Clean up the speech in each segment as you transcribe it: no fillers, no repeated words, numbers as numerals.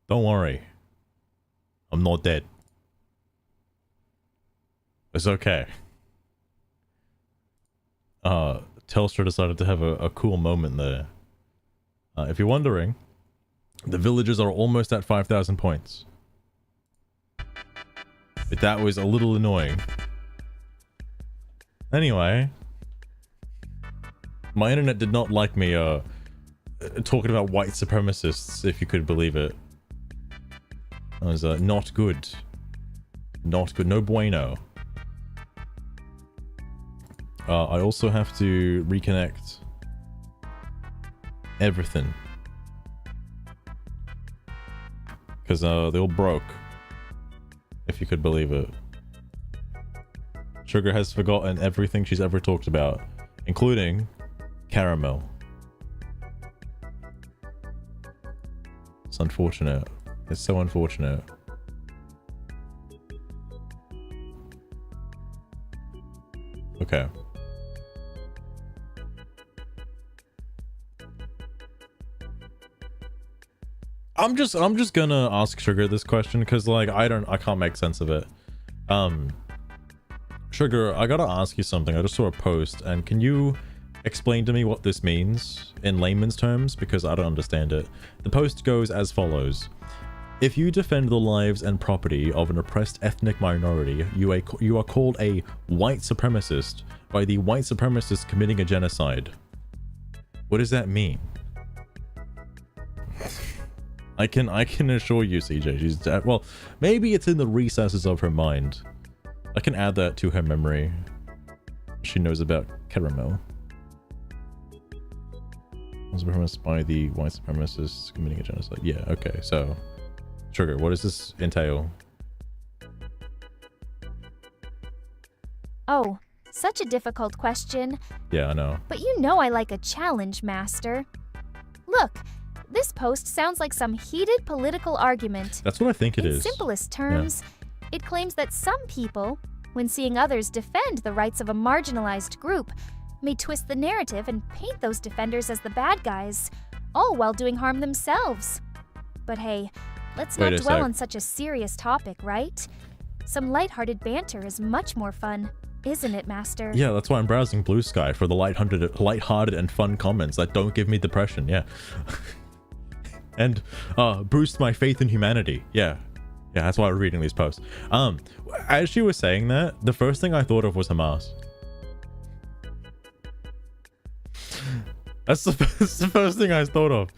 Don't worry. I'm not dead. It's okay. Telstra decided to have a cool moment there. If you're wondering, the villagers are almost at 5,000 points. But that was a little annoying. Anyway, my internet did not like me talking about white supremacists, if you could believe it. That was not good. Not good. No bueno. I also have to reconnect everything. Because they all broke. If you could believe it. Sugar has forgotten everything she's ever talked about, including caramel. It's unfortunate. It's so unfortunate. Okay. I'm just gonna ask Sugar this question because like I can't make sense of it. Sugar, I gotta ask you something. I just saw a post, and can you explain to me what this means in layman's terms, because I don't understand it. The post goes as follows: if you defend the lives and property of an oppressed ethnic minority, you are called a white supremacist by the white supremacists committing a genocide. What does that mean? I can assure you, CJ, she's well, maybe it's in the recesses of her mind. I can add that to her memory. She knows about caramel. Was supremacist by the white supremacists committing a genocide. Yeah, okay, so Sugar, what does this entail? Oh, such a difficult question. Yeah, I know. But you know I like a challenge, Master. Look, this post sounds like some heated political argument. That's what I think it is. In simplest terms, it claims that some people, when seeing others defend the rights of a marginalized group, may twist the narrative and paint those defenders as the bad guys, all while doing harm themselves. But hey, let's not dwell on such a serious topic, right? Some lighthearted banter is much more fun, isn't it, Master? Yeah, that's why I'm browsing Bluesky for the lighthearted and fun comments that don't give me depression. Yeah. And boost my faith in humanity. Yeah, that's why we're reading these posts. As she was saying that, the first thing I thought of was Hamas. That's the first thing I thought of.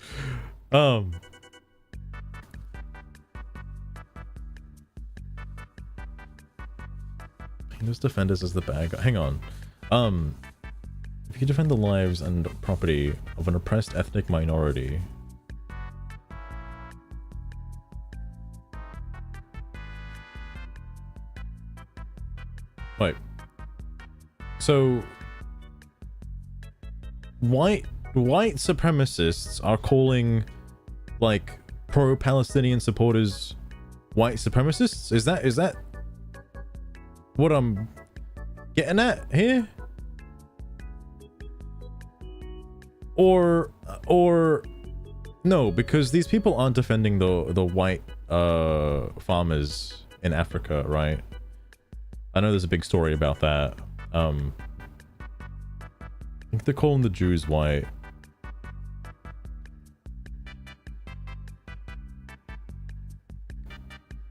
Those defenders as the bad guy. Hang on. If you defend the lives and property of an oppressed ethnic minority. Wait. So white supremacists are calling like pro-Palestinian supporters white supremacists? Is that what I'm getting at here? Or no, because these people aren't defending the white farmers in Africa, right? I know there's a big story about that. I think they're calling the Jews white.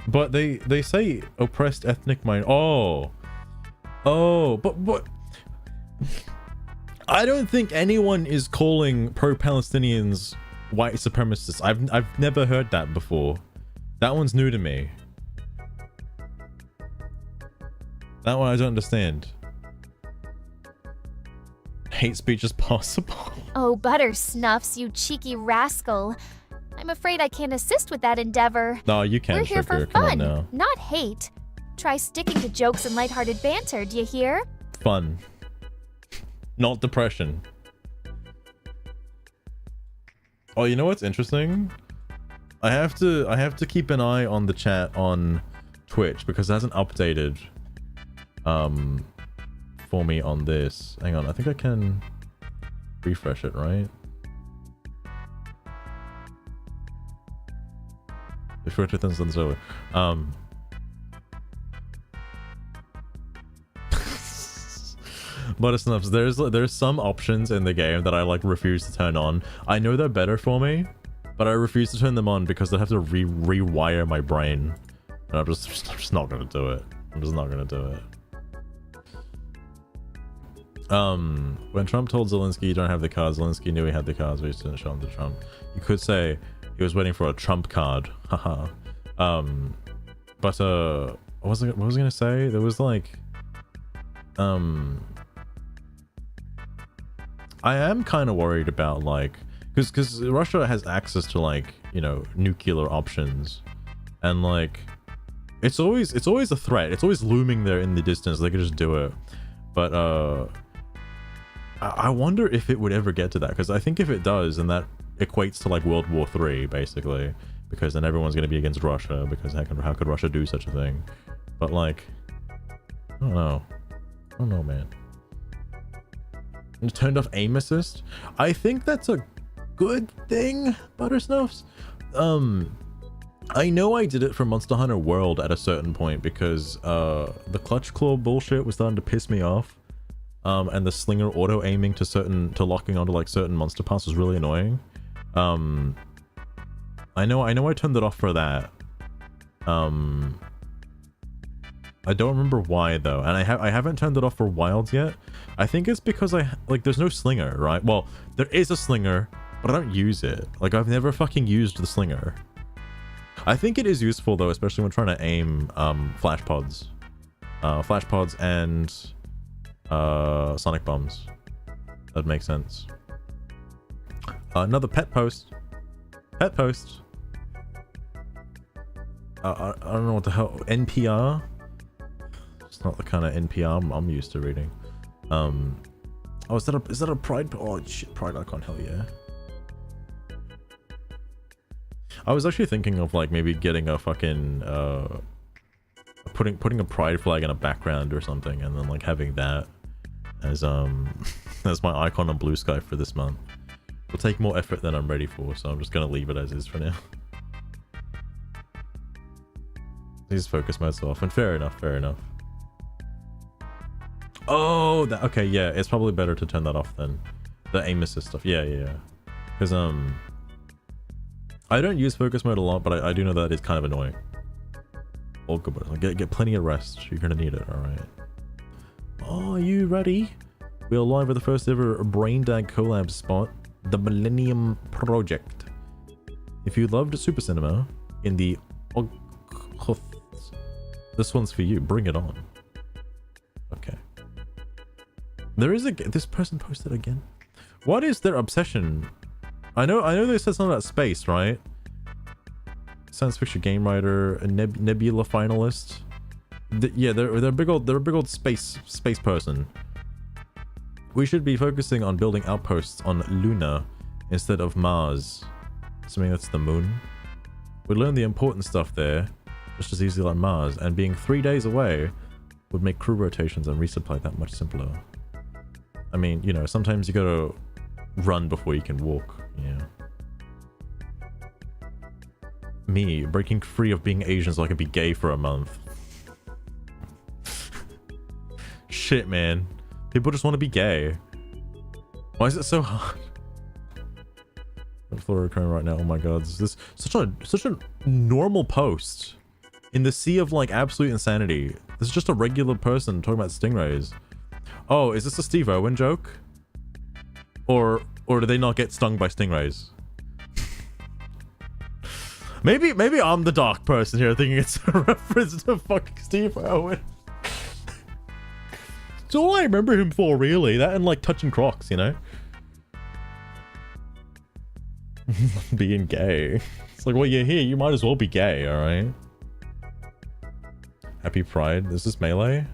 But they say oppressed ethnic Oh, but I don't think anyone is calling pro-Palestinians white supremacists. I've never heard that before. That one's new to me. That one I don't understand. Hate speech is possible. Oh, butter snuffs, you cheeky rascal. I'm afraid I can't assist with that endeavor. No, you can, We're here Sugar. for Come fun, on now. not hate. Try sticking to jokes and lighthearted banter, do you hear? Fun. Not depression. Oh, you know what's interesting? I have to keep an eye on the chat on Twitch because it hasn't updated for me on this. Hang on, I think I can refresh it, right? before 2000 server. But it's enough. There's some options in the game that I like refuse to turn on. I know they're better for me, but I refuse to turn them on because they have to rewire my brain, and I'm just not gonna do it. I'm just not gonna do it. When Trump told Zelensky you don't have the card, Zelensky knew he had the cards, but he just didn't show them to Trump. You could say he was waiting for a Trump card. Haha. But what was I gonna say? There was like I am kind of worried about like because Russia has access to like, you know, nuclear options, and like it's always a threat. It's always looming there in the distance. They could just do it. But I wonder if it would ever get to that, because I think if it does, then that equates to like World War III basically, because then everyone's going to be against Russia, because how could Russia do such a thing? But like, I don't know, man. And turned off aim assist. I think that's a good thing, Buttersnuffs. I know I did it for Monster Hunter World at a certain point because the clutch claw bullshit was starting to piss me off, and the slinger auto aiming to locking onto like certain monster parts was really annoying. I know I turned it off for that. I don't remember why though, and I haven't turned it off for Wilds yet. I think it's because there's no slinger, right? Well, there is a slinger, but I don't use it. Like, I've never fucking used the slinger. I think it is useful though, especially when trying to aim flash pods and sonic bombs. That makes sense. Another pet post. I don't know what the hell. NPR. It's not the kind of NPR I'm used to reading. Oh, is that a pride? Oh shit, pride icon. Hell yeah. I was actually thinking of like maybe getting a fucking putting a pride flag in a background or something, and then like having that as as my icon on bluesky for this month. It'll take more effort than I'm ready for, so I'm just gonna leave it as is for now. Please focus myself, and fair enough. Oh, okay, yeah, it's probably better to turn that off then. The aim assist stuff, yeah. Because I don't use focus mode a lot, but I do know that it's kind of annoying. All good, but get plenty of rest. You're gonna need it. All right. Oh, are you ready? We are live with the first ever Braindag collab spot, the Millennium Project. If you loved Super Cinema in the this one's for you. Bring it on. Okay. There is this person posted again. What is their obsession? I know they said something about space, right? Science fiction game writer, a Nebula finalist. Yeah, they're a big old space person. We should be focusing on building outposts on Luna instead of Mars. Assuming that's the moon. We learn the important stuff there, just as easily like Mars, and being 3 days away would make crew rotations and resupply that much simpler. I mean, you know, sometimes you gotta run before you can walk, yeah. Me, breaking free of being Asian so I can be gay for a month. Shit, man. People just want to be gay. Why is it so hard? Fluorochrome right now, oh my god. This is such a normal post. In the sea of like absolute insanity. This is just a regular person talking about stingrays. Oh, is this a Steve Owen joke? Or do they not get stung by stingrays? Maybe I'm the dark person here thinking it's a reference to fucking Steve Owen. It's all I remember him for, really. That and like touching Crocs, you know? Being gay. It's like, well, you're here, you might as well be gay, alright? Happy Pride. Is this Melee?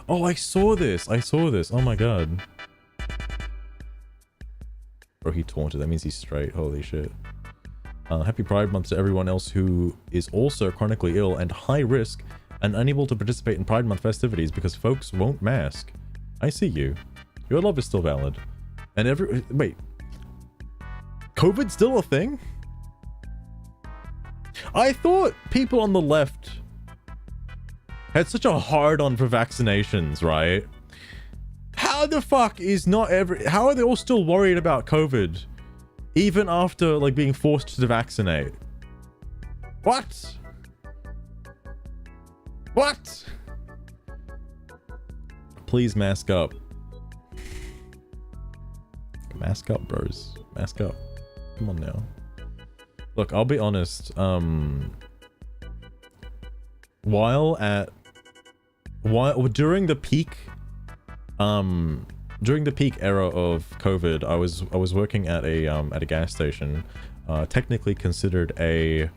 Oh, I saw this. Oh my god. Bro, he taunted. That means he's straight. Holy shit. Happy Pride Month to everyone else who is also chronically ill and high risk and unable to participate in Pride Month festivities because folks won't mask. I see you. Your love is still valid. And wait. COVID's still a thing? I thought people on the left had such a hard-on for vaccinations, right? How the fuck is how are they all still worried about COVID even after like being forced to vaccinate? What? What? Please mask up. Mask up, bros. Mask up. Come on now. Look, I'll be honest. During the peak era of COVID, I was working at a gas station, technically considered a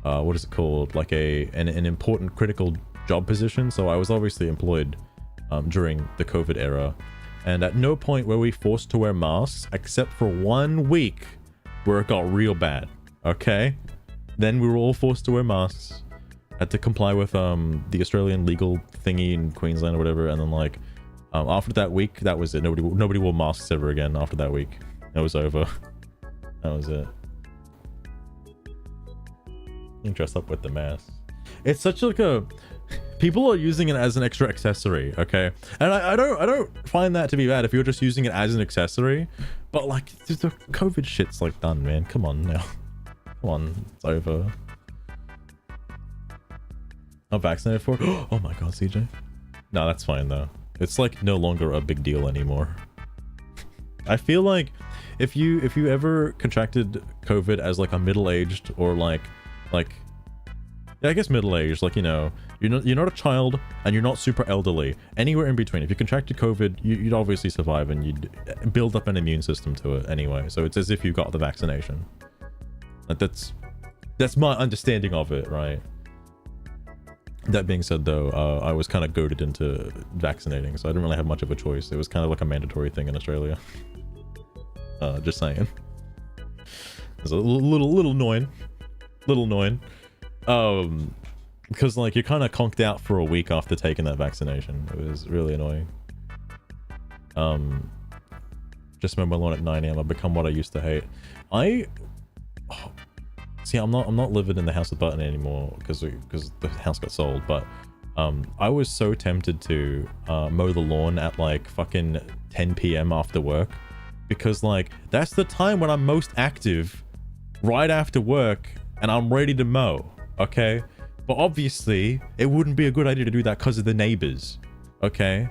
what is it called, like an important critical job position. So I was obviously employed during the COVID era, and at no point were we forced to wear masks except for 1 week where it got real bad. Okay, then we were all forced to wear masks, had to comply with the Australian legal thingy in Queensland or whatever, and then like after that week, that was it. Nobody wore masks ever again after that week. It was over. That was it. You dress up with the mask. It's such like a, people are using it as an extra accessory, okay? And I don't find that to be bad if you're just using it as an accessory, but like the COVID shit's like done, man. Come on now. Come on, it's over. I'm vaccinated for it. Oh my god, CJ. No, that's fine though. It's like no longer a big deal anymore. I feel like if you ever contracted COVID as like a middle-aged or like yeah, I guess middle-aged, like, you know, you're not a child and you're not super elderly, anywhere in between. If you contracted COVID, you'd obviously survive and you'd build up an immune system to it anyway. So it's as if you got the vaccination. Like that's my understanding of it, right? That being said though, I was kind of goaded into vaccinating, so I didn't really have much of a choice. It was kind of like a mandatory thing in Australia. Just saying. It's a little annoying. Because like you're kind of conked out for a week after taking that vaccination. It was really annoying. Just remember alone at 9 AM, I've become what I used to hate. See, I'm not living in the house with Button anymore because the house got sold, but I was so tempted to mow the lawn at like fucking 10 PM after work, because like that's the time when I'm most active, right after work, and I'm ready to mow, okay? But obviously it wouldn't be a good idea to do that because of the neighbors, okay?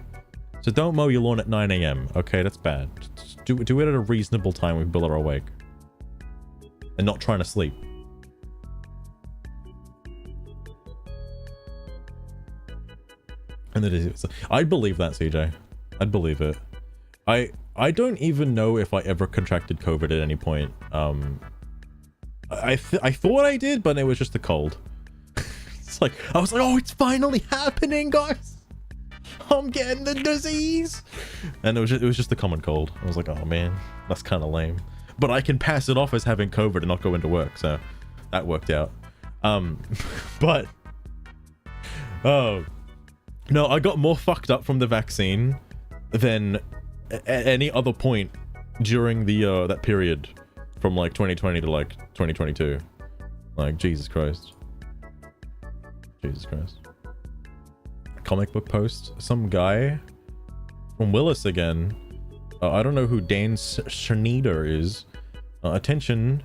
So don't mow your lawn at 9 AM, okay? That's bad. Just do it at a reasonable time when people are awake and not trying to sleep. And it is. I'd believe that, CJ. I'd believe it. I don't even know if I ever contracted COVID at any point. I thought I did, but it was just a cold. It's like I was like, oh, it's finally happening, guys. I'm getting the disease, and it was just a common cold. I was like, oh man, that's kind of lame. But I can pass it off as having COVID and not go into work, so that worked out. But oh. No, I got more fucked up from the vaccine than at any other point during the that period from like 2020 to like 2022. Like Jesus Christ. Jesus Christ. Comic book post. Some guy from Willis again. I don't know who Dan Schneider is. Attention,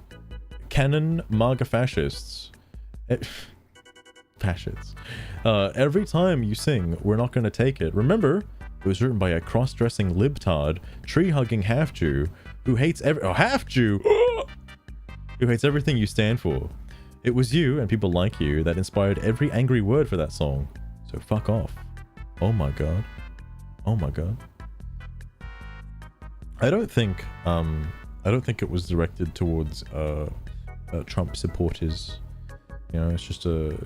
canon MAGA fascists. Fascists. Every time you sing "We're Not Gonna Take It," remember, it was written by a cross-dressing libtard, tree-hugging half-Jew who hates half-Jew who hates everything you stand for. It was you and people like you that inspired every angry word for that song. So fuck off. Oh my god. Oh my god. I don't think it was directed towards Trump supporters. You know, it's just a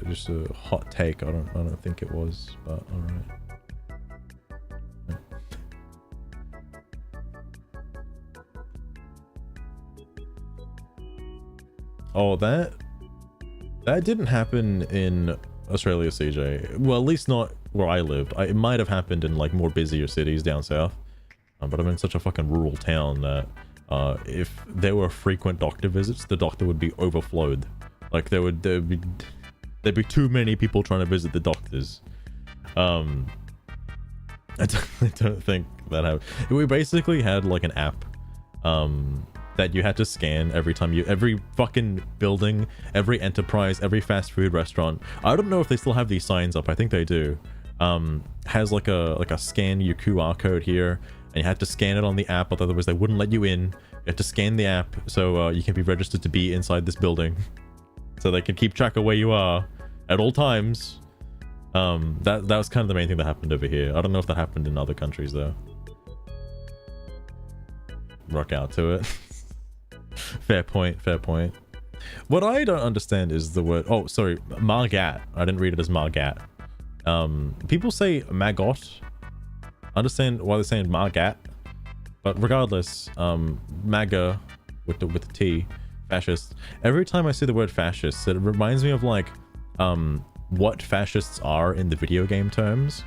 hot take. I don't think it was, but all right. Oh, that didn't happen in Australia, CJ. Well, at least not where I lived. It might have happened in like more busier cities down south, but I'm in such a fucking rural town that if there were frequent doctor visits, the doctor would be overflowed. Like there'd be too many people trying to visit the doctors. I don't think that happened. We basically had like an app that you had to scan every time every fucking building, every enterprise, every fast food restaurant. I don't know if they still have these signs up. I think they do. Has like a scan your QR code here, and you had to scan it on the app, otherwise they wouldn't let you in. You had to scan the app so you can be registered to be inside this building, so they can keep track of where you are at all times. That was kind of the main thing that happened over here. I don't know if that happened in other countries though. Rock out to it. Fair point, fair point. What I don't understand is the word, oh sorry, Margat. I didn't read it as Margat. People say maggot. I understand why they're saying Margat, but regardless, MAGA with the T, fascist. Every time I see the word fascist, it reminds me of like what fascists are in the video game terms,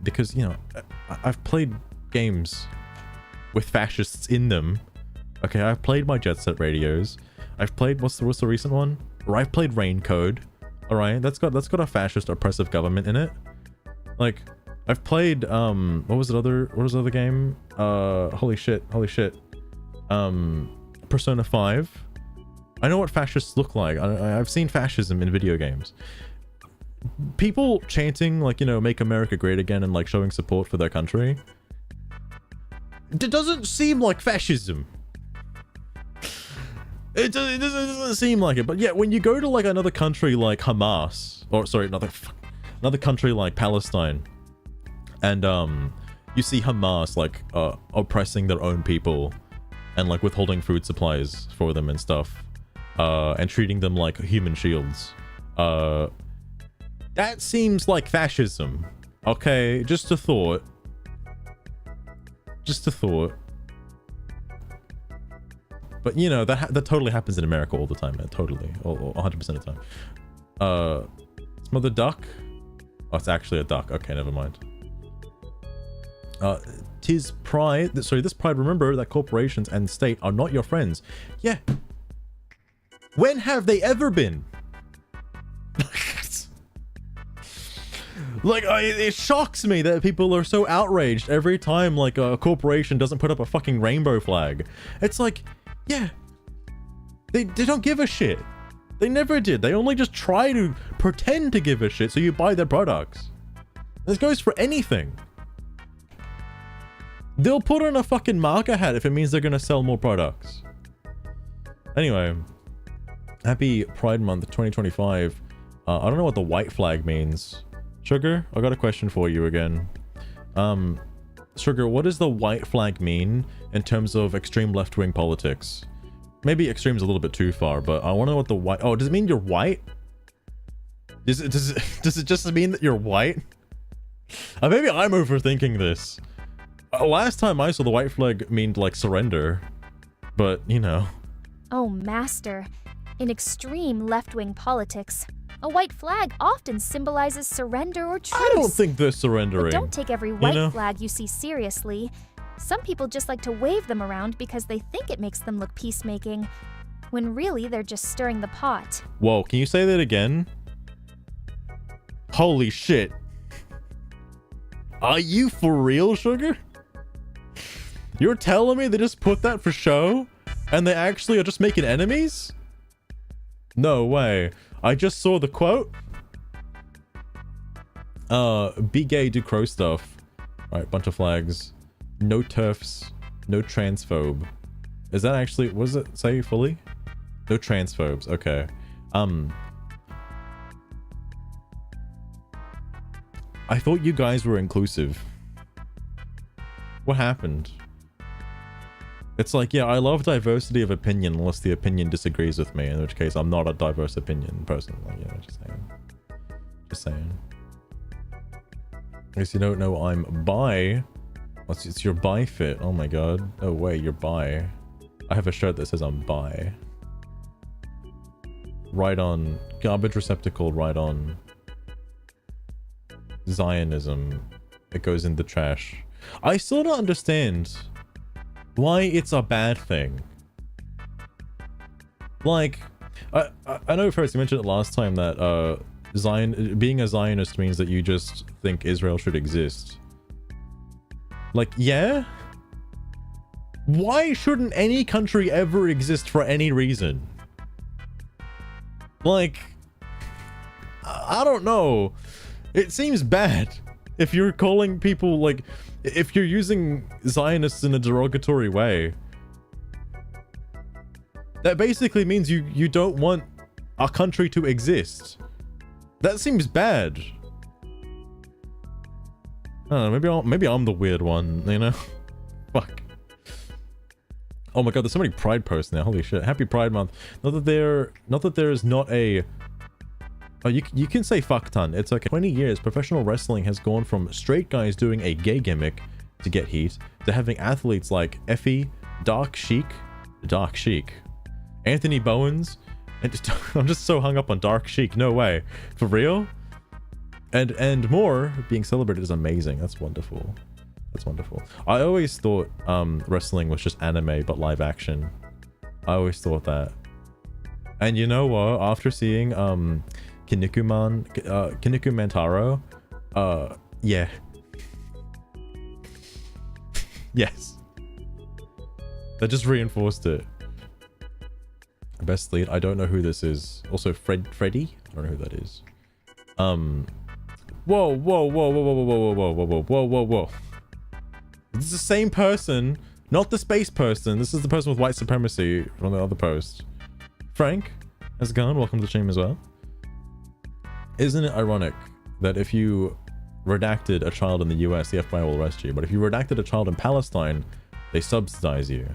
because you know I've played games with fascists in them. Okay, I've played my Jet Set Radios. I've played what's the recent one? Or I've played Rain Code. All right, that's got a fascist oppressive government in it. Like I've played what was the other game? Holy shit. Persona 5. I know what fascists look like. I've seen fascism in video games. People chanting like, you know, make America great again and like showing support for their country. It doesn't seem like fascism. It doesn't seem like it. But yeah, when you go to like another country like Hamas, or sorry, another country like Palestine, and you see Hamas like oppressing their own people and like withholding food supplies for them and stuff, and treating them like human shields, that seems like fascism. Okay, just a thought. But you know, that totally happens in America all the time, man. Totally, 100% of the time. It's Mother Duck. Oh, it's actually a duck. Okay, never mind. Tis pride. Sorry, this pride. Remember that corporations and state are not your friends. Yeah. When have they ever been? Like, it shocks me that people are so outraged every time like a corporation doesn't put up a fucking rainbow flag. It's like, yeah, they don't give a shit. They never did. They only just try to pretend to give a shit so you buy their products. This goes for anything. They'll put on a fucking marker hat if it means they're gonna sell more products. Anyway, happy Pride Month 2025. I don't know what the white flag means. Sugar, I got a question for you again. Sugar, what does the white flag mean in terms of extreme left-wing politics? Maybe extreme's a little bit too far, but I want to know what the white... Oh, does it mean you're white? Does it just mean that you're white? Maybe I'm overthinking this. Last time I saw the white flag mean like surrender, but you know. Oh, master. In extreme left-wing politics, a white flag often symbolizes surrender or truce. I don't think they're surrendering. But don't take every white flag you see seriously. Some people just like to wave them around because they think it makes them look peacemaking, when really they're just stirring the pot. Whoa, can you say that again? Holy shit. Are you for real, Sugar? You're telling me they just put that for show? And they actually are just making enemies? No way. I just saw the quote. Be gay, do crow stuff. Alright, bunch of flags. No turfs. No transphobe. Is that actually... What does it say fully? No transphobes. Okay. I thought you guys were inclusive. What happened? It's like, yeah, I love diversity of opinion unless the opinion disagrees with me, in which case I'm not a diverse opinion person. Like, you know, just saying. Just saying. I guess you don't know I'm bi. It's your bi fit. Oh my god. Oh wait, you're bi. I have a shirt that says I'm bi. Right on. Garbage receptacle, right on. Zionism. It goes in the trash. I still don't understand why it's a bad thing. Like, I know first you mentioned it last time that being a Zionist means that you just think Israel should exist. Like, yeah? Why shouldn't any country ever exist for any reason? Like, I don't know. It seems bad if you're calling people, like, if you're using Zionists in a derogatory way. That basically means you don't want a country to exist. That seems bad. I don't know, maybe I'm the weird one, you know? Fuck. Oh my god, there's so many Pride posts now. Holy shit. Happy Pride Month. Not that there's not a... Oh, you can say fuck ton. It's okay. 20 years, professional wrestling has gone from straight guys doing a gay gimmick to get heat to having athletes like Effie, Dark Sheik, Anthony Bowens, and I'm just so hung up on Dark Sheik. No way. For real? And more being celebrated is amazing. That's wonderful. That's wonderful. I always thought wrestling was just anime but live action. I always thought that. And you know what? After seeing Kinnikuman Taro, yeah. Yes. That just reinforced it. Best lead. I don't know who this is. Also, Freddy. I don't know who that is. Whoa. This is the same person, not the space person. This is the person with white supremacy from the other post. Frank, how's it going? Welcome to the stream as well. Isn't it ironic that if you redacted a child in the US, the FBI will arrest you, but if you redacted a child in Palestine, they subsidize you.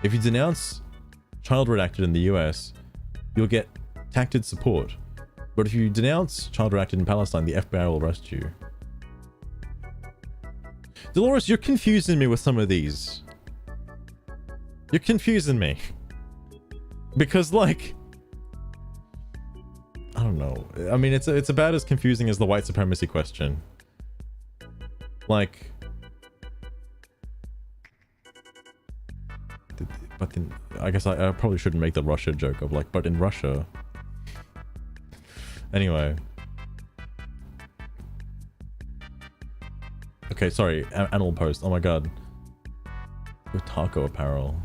If you denounce child redacted in the US, you'll get tacted support. But if you denounce child redacted in Palestine, the FBI will arrest you. Dolores, you're confusing me with some of these. You're confusing me. Because, like... I don't know. I mean, it's about as confusing as the white supremacy question. Like... But then, I guess I probably shouldn't make the Russia joke of like, but in Russia. Anyway. Okay, sorry. Animal post. Oh my god. With taco apparel.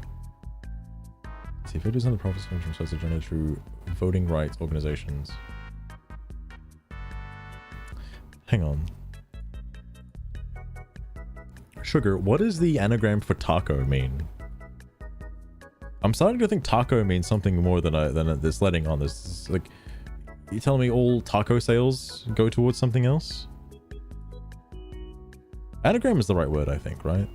Let's see if it is on the profits from social agenda through voting rights organizations. Hang on. Sugar, what does the anagram for taco mean? I'm starting to think taco means something more than this letting on this. Is like, you telling me all taco sales go towards something else? Anagram is the right word, I think, right?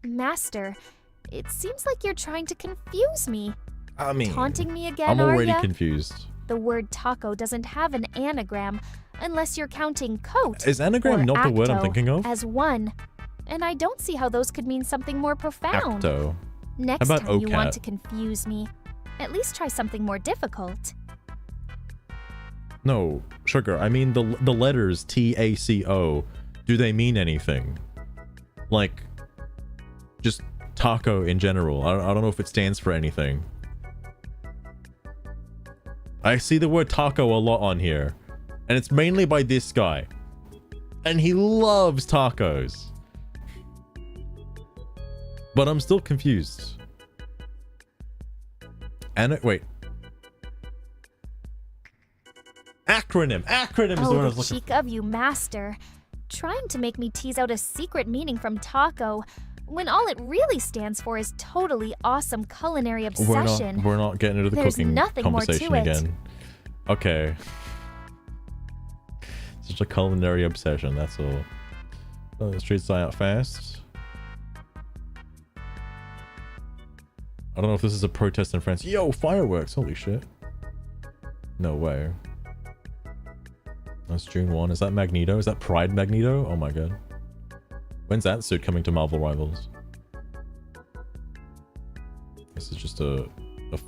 Master, it seems like you're trying to confuse me. I mean, taunting me again, I'm already are ya? confused. The word taco doesn't have an anagram unless you're counting coat Is anagram or not the word I'm acto thinking of? as one. And I don't see how those could mean something more profound. Acto. Next How about time you want OCAT? to confuse me, at least try something more difficult. No, Sugar, I mean the letters T-A-C-O. Do they mean anything? Like, just taco in general. I don't know if it stands for anything. I see the word taco a lot on here. And it's mainly by this guy. And he loves tacos. But I'm still confused. And wait. Acronym is the word I was the looking cheek of you, Master. Trying to make me tease out a secret meaning from taco, when all it really stands for is totally awesome culinary obsession. We're not getting into the There's cooking nothing more to conversation it. again. Okay. Such a culinary obsession, that's all. Oh, the streets die out fast. I don't know if this is a protest in France. Yo, fireworks! Holy shit. No way. That's June 1. Is that Magneto? Is that Pride Magneto? Oh my god. When's that suit coming to Marvel Rivals? This is just a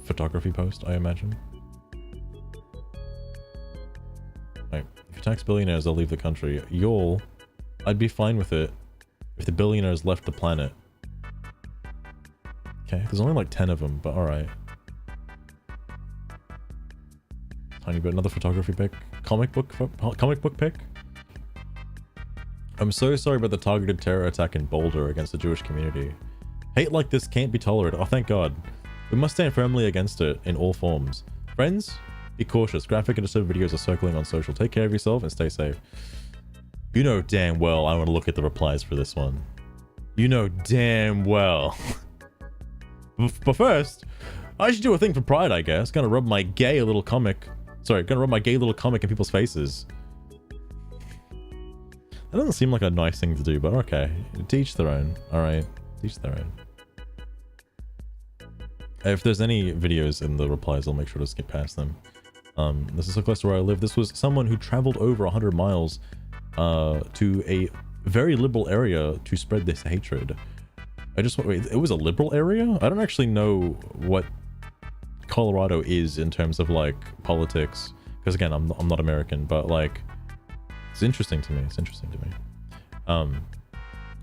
photography post, I imagine. Right. If you tax billionaires, they'll leave the country. I'd be fine with it if the billionaires left the planet. Okay, there's only like 10 of them, but alright. Tiny bit, another photography pic. Comic book pic? I'm so sorry about the targeted terror attack in Boulder against the Jewish community. Hate like this can't be tolerated. Oh, thank God. We must stand firmly against it in all forms. Friends, be cautious. Graphic and disturbing videos are circling on social. Take care of yourself and stay safe. You know damn well I want to look at the replies for this one. You know damn well. But first, I should do a thing for Pride, I guess. Gonna rub my gay little comic in people's faces. That doesn't seem like a nice thing to do, but okay. To each their own. Alright. To each their own. If there's any videos in the replies, I'll make sure to skip past them. This is so close to where I live. This was someone who traveled over 100 miles to a very liberal area to spread this hatred. Wait, it was a liberal area? I don't actually know what Colorado is in terms of like politics, because again, I'm not American, but like it's interesting to me.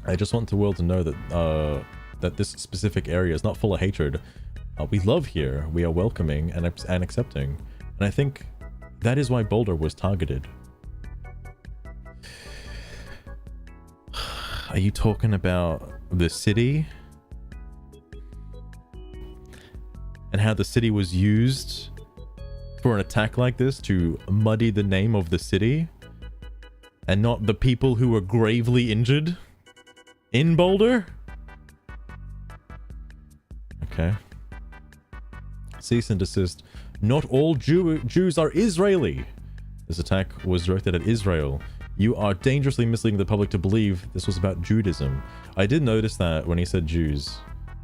I just want the world to know that that this specific area is not full of hatred. We love here. We are welcoming and accepting, and I think that is why Boulder was targeted. Are you talking about the city? And how the city was used for an attack like this to muddy the name of the city? And not the people who were gravely injured in Boulder? Okay. Cease and desist. Not all Jews are Israeli. This attack was directed at Israel. You are dangerously misleading the public to believe this was about Judaism. I did notice that when he said Jews.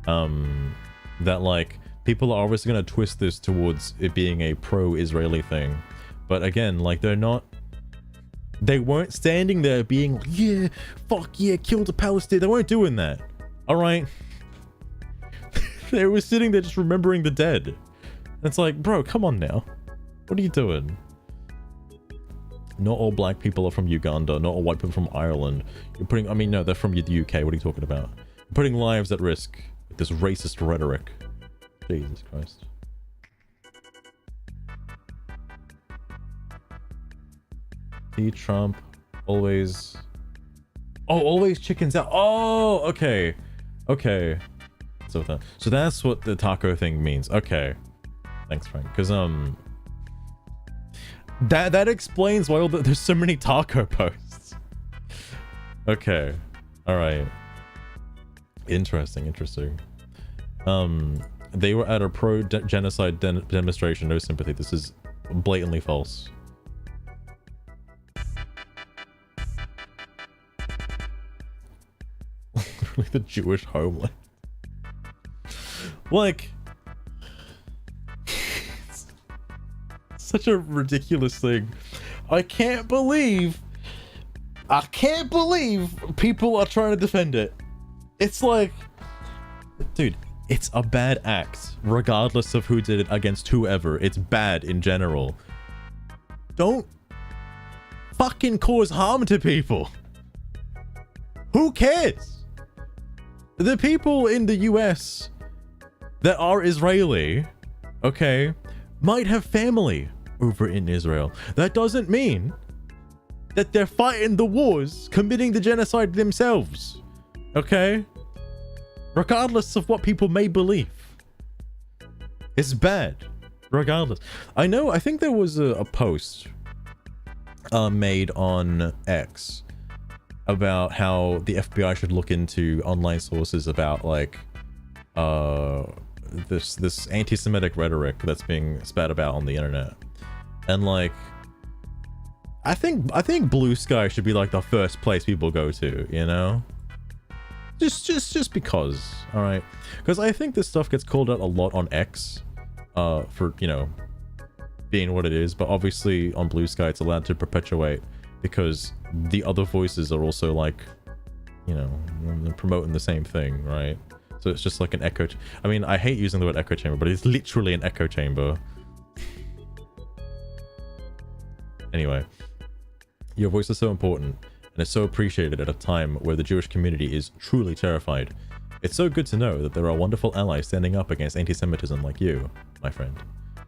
That like, people are obviously going to twist this towards it being a pro-Israeli thing. But again, like they weren't standing there being like, yeah, fuck yeah, kill the Palestinians. They weren't doing that. Alright? They were sitting there just remembering the dead. And it's like, bro, come on now. What are you doing? Not all black people are from Uganda. Not all white people from Ireland. You're putting, I mean, no, they're from the UK. What are you talking about? You're putting lives at risk with this racist rhetoric. Jesus Christ. T Trump always... Oh, always chickens out. Oh, okay. Okay. So that's what the taco thing means. Okay. Thanks, Frank. Because, that explains why there's so many taco posts. Okay. Alright. Interesting. They were at a pro-genocide demonstration. No sympathy. This is blatantly false. Literally the Jewish homeland. Like... such a ridiculous thing. I can't believe people are trying to defend it. It's like... Dude, it's a bad act, regardless of who did it against whoever. It's bad in general. Don't fucking cause harm to people. Who cares? The people in the US that are Israeli, okay, might have family over in Israel. That doesn't mean that they're fighting the wars, committing the genocide themselves. Okay? Regardless of what people may believe. It's bad. Regardless. I think there was a post made on X about how the FBI should look into online sources about like this anti-Semitic rhetoric that's being spat about on the internet. And like I think Bluesky should be like the first place people go to, you know? Just because, all right? Because I think this stuff gets called out a lot on X for, you know, being what it is, but obviously on Bluesky it's allowed to perpetuate because the other voices are also like, you know, promoting the same thing, right? So it's just like an echo. I mean, I hate using the word echo chamber, but it's literally an echo chamber. Anyway, your voice is so important, and is so appreciated at a time where the Jewish community is truly terrified. It's so good to know that there are wonderful allies standing up against anti-Semitism like you, my friend.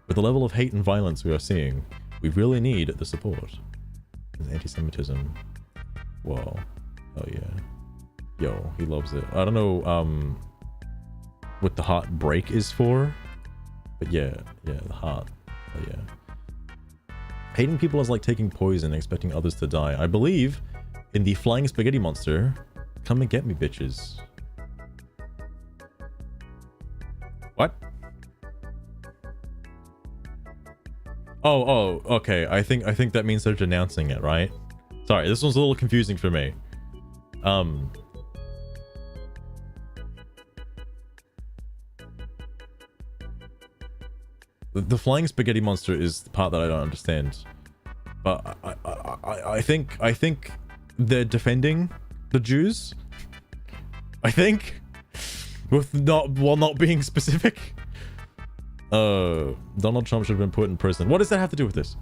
With the level of hate and violence we are seeing, we really need the support. Anti-Semitism. Whoa. Oh yeah. Yo, he loves it. I don't know what the heart break is for, but yeah, the heart. Oh yeah. Hating people is like taking poison and expecting others to die. I believe in the flying spaghetti monster. Come and get me, bitches. What? Oh, okay. I think that means they're denouncing it, right? Sorry, this one's a little confusing for me. The flying spaghetti monster is the part that I don't understand. But I think they're defending the Jews. I think, while not being specific. Donald Trump should have been put in prison. What does that have to do with this?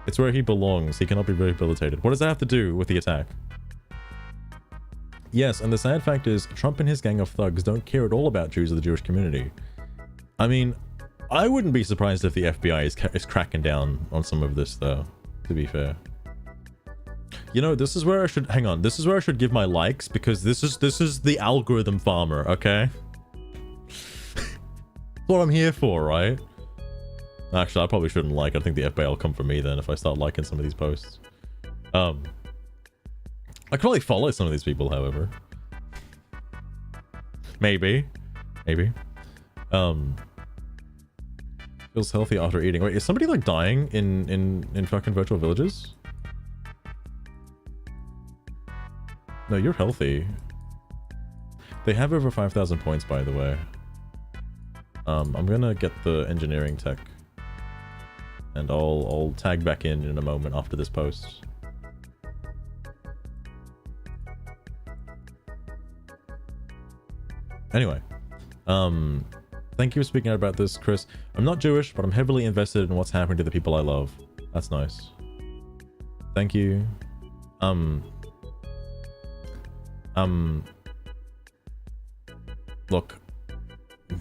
It's where he belongs. He cannot be rehabilitated. What does that have to do with the attack? Yes, and the sad fact is, Trump and his gang of thugs don't care at all about Jews or the Jewish community. I mean, I wouldn't be surprised if the FBI is cracking down on some of this, though, to be fair. You know, this is where I should... Hang on. This is where I should give my likes, because this is the algorithm farmer, okay? What I'm here for, right? Actually, I probably shouldn't like. I think the FBI will come for me then if I start liking some of these posts. I could probably follow some of these people, however. Maybe. Feels healthy after eating. Wait, is somebody like dying in fucking virtual villages? No, you're healthy. They have over 5,000 points, by the way. I'm gonna get the engineering tech, and I'll tag back in a moment after this post. Anyway, thank you for speaking out about this, Chris. I'm not Jewish, but I'm heavily invested in what's happening to the people I love. That's nice. Thank you. Look,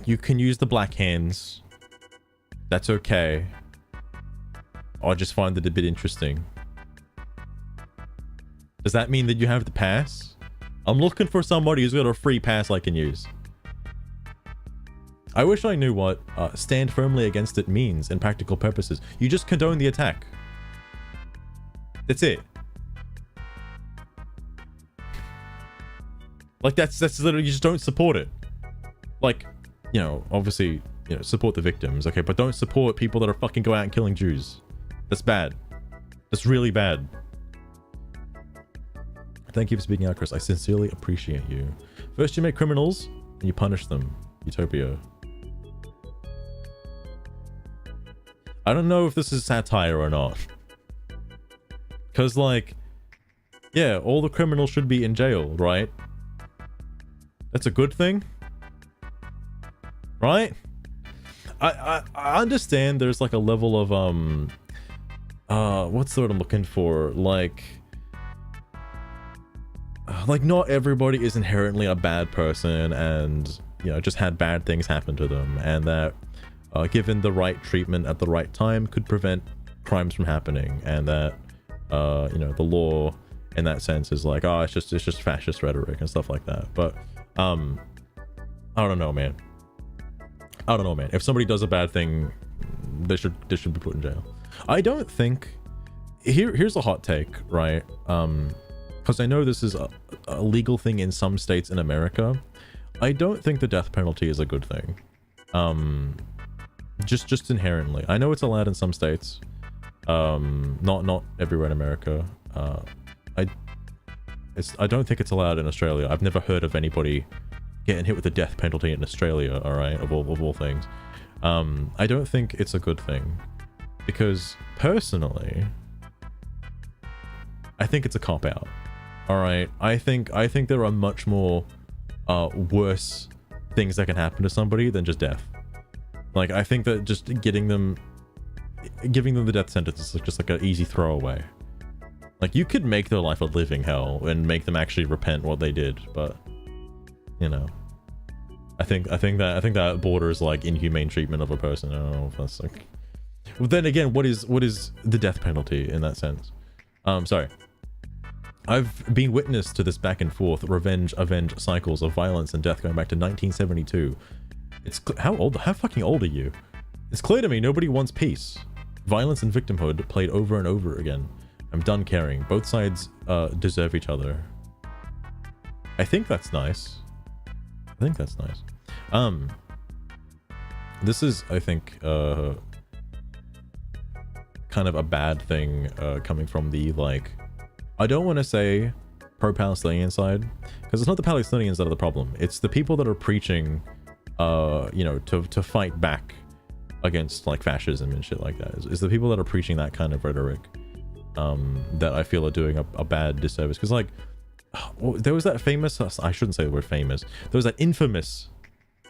you can use the black hands. That's okay. I just find it a bit interesting. Does that mean that you have the pass? I'm looking for somebody who's got a free pass I can use. I wish I knew what stand firmly against it means in practical purposes. You just condone the attack. That's it. Like, that's literally, you just don't support it. Like, you know, obviously, you know, support the victims, okay? But don't support people that are fucking go out and killing Jews. That's bad. That's really bad. Thank you for speaking out, Chris. I sincerely appreciate you. First you make criminals, and you punish them. Utopia. I don't know if this is satire or not. Because, like, yeah, all the criminals should be in jail, right? That's a good thing? Right? I understand there's like a level of what's the word I'm looking for? Like not everybody is inherently a bad person and, you know, just had bad things happen to them, and that given the right treatment at the right time could prevent crimes from happening, and that you know, the law in that sense is like, oh, it's just fascist rhetoric and stuff like that. But I don't know, man. I don't know, man. If somebody does a bad thing, they should be put in jail. I don't think... Here's a hot take, right? Because I know this is a legal thing in some states in America. I don't think the death penalty is a good thing. Just inherently. I know it's allowed in some states. Not everywhere in America. I don't think it's allowed in Australia. I've never heard of anybody getting hit with the death penalty in Australia, alright, of all things. I don't think it's a good thing. Because, personally, I think it's a cop-out. Alright? I think there are much more worse things that can happen to somebody than just death. Like, I think that just giving them the death sentence is just like an easy throwaway. Like, you could make their life a living hell and make them actually repent what they did, but you know, I think that borders like inhumane treatment of a person. I don't know if that's like. Well, then again, what is the death penalty in that sense? Sorry. I've been witness to this back and forth revenge cycles of violence and death going back to 1972. It's how fucking old are you? It's clear to me nobody wants peace. Violence and victimhood played over and over again. I'm done caring. Both sides deserve each other. I think that's nice. This is, I think, kind of a bad thing coming from the, like, I don't want to say pro-Palestinian side, because it's not the Palestinians that are the problem. It's the people that are preaching, you know, to fight back against like fascism and shit like that. Is the people that are preaching that kind of rhetoric that I feel are doing a bad disservice. Because like, there was that famous, I shouldn't say the word famous, there was that infamous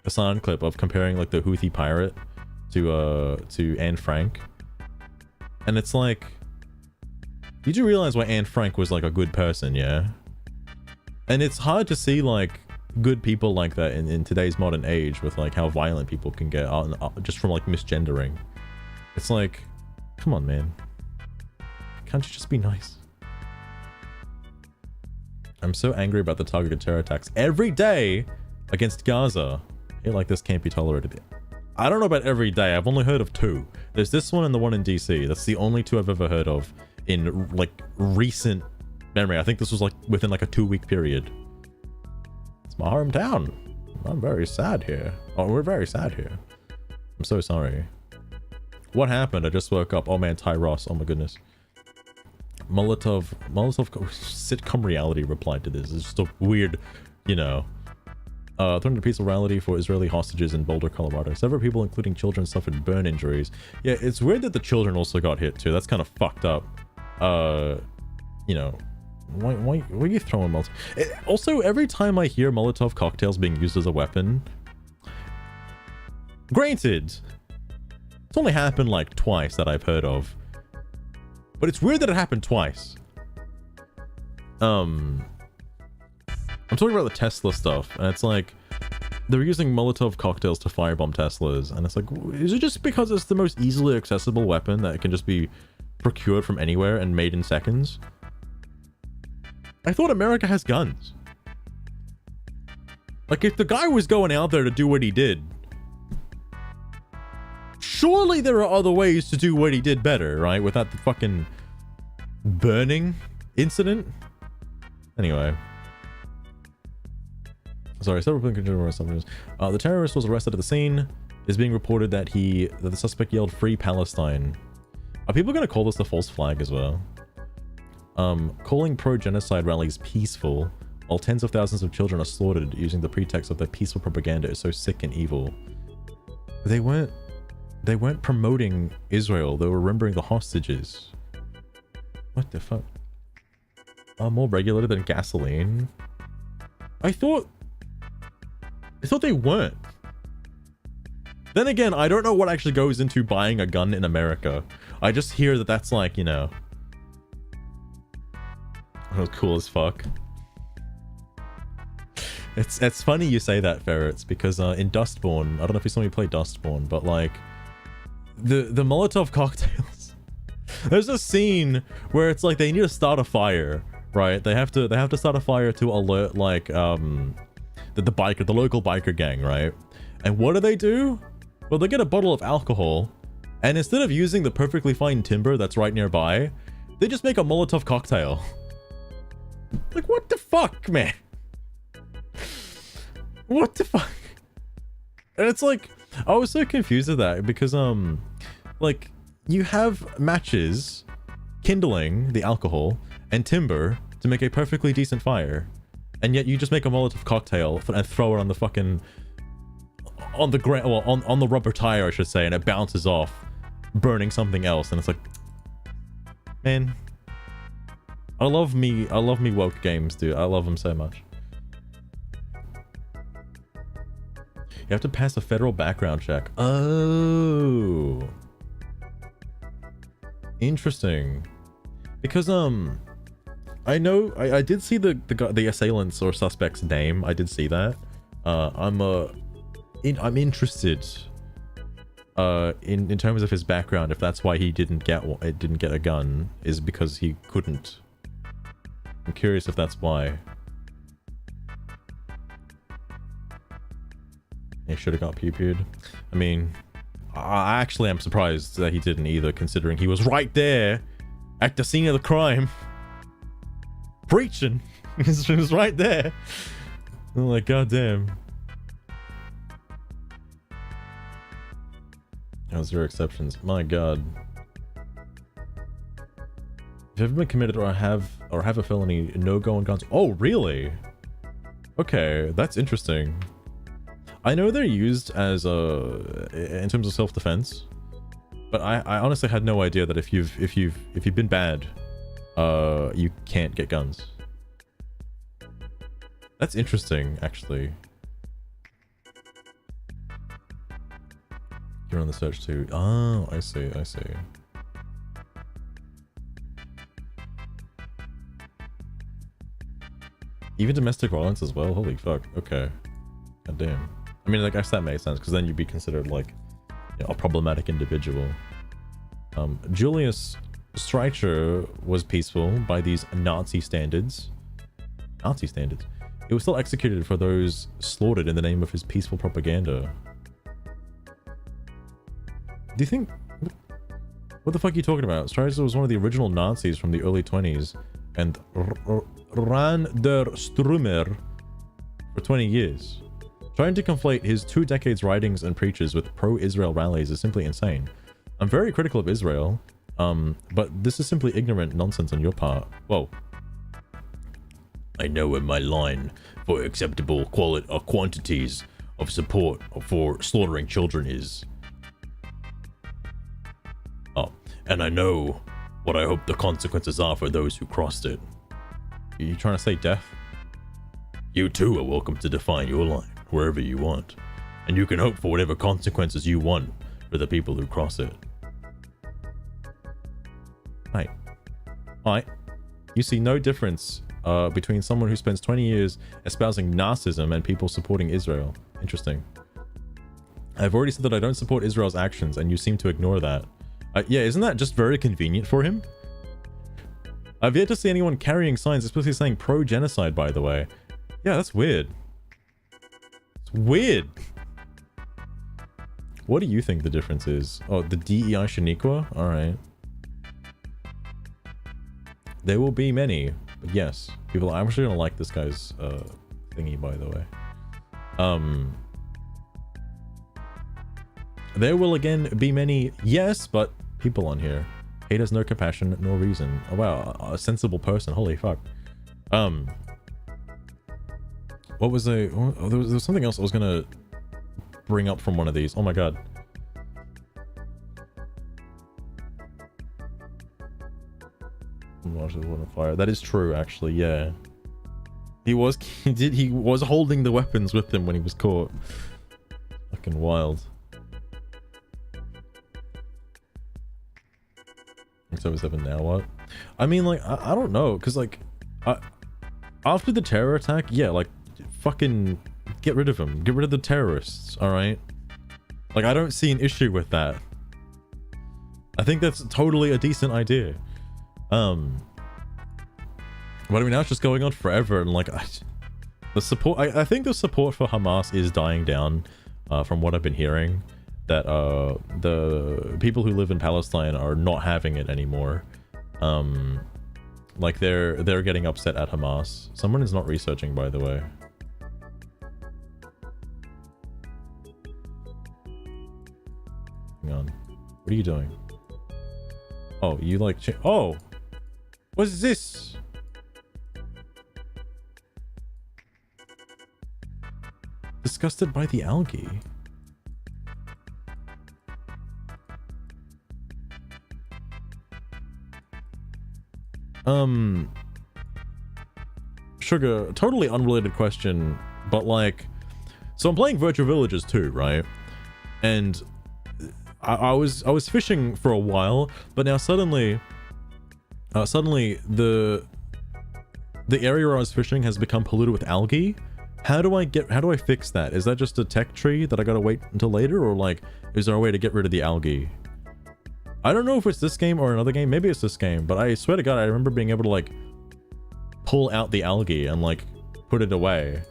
Hassan clip of comparing like the Houthi pirate to Anne Frank, and it's like, did you realize why Anne Frank was like a good person? Yeah. And it's hard to see like good people like that in today's modern age, with like how violent people can get just from like misgendering. It's like, come on, man, can't you just be nice? I'm so angry about the targeted terror attacks every day against Gaza. Hey, like, this can't be tolerated. I don't know about every day. I've only heard of 2. There's this one and the one in DC. That's the only 2 I've ever heard of in like recent memory. I think this was like within like a 2-week period. It's my hometown. I'm very sad here. Oh, we're very sad here. I'm so sorry. What happened? I just woke up. Oh man, Ty Ross. Oh my goodness. Molotov sitcom reality replied to this. It's just a weird, you know, threatened a peaceful rally for Israeli hostages in Boulder, Colorado. Several people, including children, suffered burn injuries. Yeah, it's weird that the children also got hit too. That's kind of fucked up. You know, why are you throwing Molotov? Also, every time I hear Molotov cocktails being used as a weapon, granted, it's only happened like twice that I've heard of. But it's weird that it happened twice. I'm talking about the Tesla stuff, and it's like, they're using Molotov cocktails to firebomb Teslas, and it's like, is it just because it's the most easily accessible weapon that can just be procured from anywhere and made in seconds? I thought America has guns. Like, if the guy was going out there to do what he did, surely there are other ways to do what he did better, right? Without the fucking burning incident. Anyway. Sorry, several people were something. The terrorist was arrested at the scene. It's being reported that the suspect yelled "Free Palestine." Are people going to call this the false flag as well? Calling pro-genocide rallies peaceful, while tens of thousands of children are slaughtered using the pretext of their peaceful propaganda, is so sick and evil. They weren't promoting Israel. They were remembering the hostages. What the fuck? More regulated than gasoline? I thought they weren't. Then again, I don't know what actually goes into buying a gun in America. I just hear that that's like, you know, oh, cool as fuck. It's funny you say that, Ferrets, because in Dustborn, I don't know if you saw me play Dustborn, but like the Molotov cocktails. There's a scene where it's like they need to start a fire, right? They have to start a fire to alert like the local biker gang, right? And what do? Well, they get a bottle of alcohol, and instead of using the perfectly fine timber that's right nearby, they just make a Molotov cocktail. Like, what the fuck, man? What the fuck? And it's like, I was so confused with that because like, you have matches, kindling, the alcohol, and timber to make a perfectly decent fire, and yet you just make a Molotov cocktail and throw it on the fucking, on the ground, well, on the rubber tire, I should say, and it bounces off, burning something else. And it's like, man, I love me woke games, dude. I love them so much. You have to pass a federal background check. Oh, interesting. Because I know I did see the assailant's or suspect's name. I did see that. I'm interested in terms of his background, if that's why he didn't get a gun, is because he couldn't. I'm curious if that's why. He should have got pew-pewed. I mean, I actually am surprised that he didn't either, considering he was right there at the scene of the crime. Preaching. He was right there. I'm like, goddamn. Oh, 0 exceptions. My god. If you've ever been committed or have a felony, no go on guns. Oh, really? Okay, that's interesting. I know they're used as in terms of self-defense, but I honestly had no idea that if you've been bad, you can't get guns. That's interesting, actually. You're on the search too. Oh, I see, I see. Even domestic violence as well? Holy fuck. Okay. God damn. I mean, I guess that makes sense, because then you'd be considered, like, you know, a problematic individual. Julius Streicher was peaceful by these Nazi standards. Nazi standards? He was still executed for those slaughtered in the name of his peaceful propaganda. Do you think... What the fuck are you talking about? Streicher was one of the original Nazis from the early 20s, and ran der Strömer for 20 years. Trying to conflate his 2 decades writings and preaches with pro-Israel rallies is simply insane. I'm very critical of Israel, but this is simply ignorant nonsense on your part. Whoa. I know where my line for acceptable quantities of support for slaughtering children is. Oh, and I know what I hope the consequences are for those who crossed it. Are you trying to say death? You too are welcome to define your line wherever you want, and you can hope for whatever consequences you want for the people who cross it. Right. Alright. You see no difference between someone who spends 20 years espousing Nazism and people supporting Israel. Interesting. I've already said that I don't support Israel's actions, and you seem to ignore that. Yeah, isn't that just very convenient for him? I've yet to see anyone carrying signs explicitly saying pro-genocide, by the way. Yeah, that's weird. It's weird. What do you think the difference is? Oh, the DEI Shaniqua? Alright. There will be many, but yes. People are actually gonna like this guy's thingy, by the way. There will again be many, yes, but people on here. Hate has no compassion nor reason. Oh wow, a sensible person, holy fuck. What was there was something else I was gonna bring up from one of these. Oh my god. Fire. That is true, actually, yeah. He was holding the weapons with him when he was caught. Fucking wild. So is 7 now, what? I mean, like, I don't know, because, like, after the terror attack, yeah, like, fucking get rid of him. Get rid of the terrorists, alright? Like, I don't see an issue with that. I think that's totally a decent idea. But I mean, now it's just going on forever, and, like, the support, I think the support for Hamas is dying down, from what I've been hearing. That the people who live in Palestine are not having it anymore. Like they're getting upset at Hamas. Someone is not researching, by the way. Hang on. What are you doing? Oh, you like oh! What's this? Disgusted by the algae. Sugar, totally unrelated question, but like, so I'm playing Virtual Villages 2, right? And I was fishing for a while, but now suddenly the the area where I was fishing has become polluted with algae. How do I fix that? Is that just a tech tree that I gotta wait until later, or like, is there a way to get rid of the algae? I don't know if it's this game or another game. Maybe it's this game, but I swear to God, I remember being able to like pull out the algae and like put it away.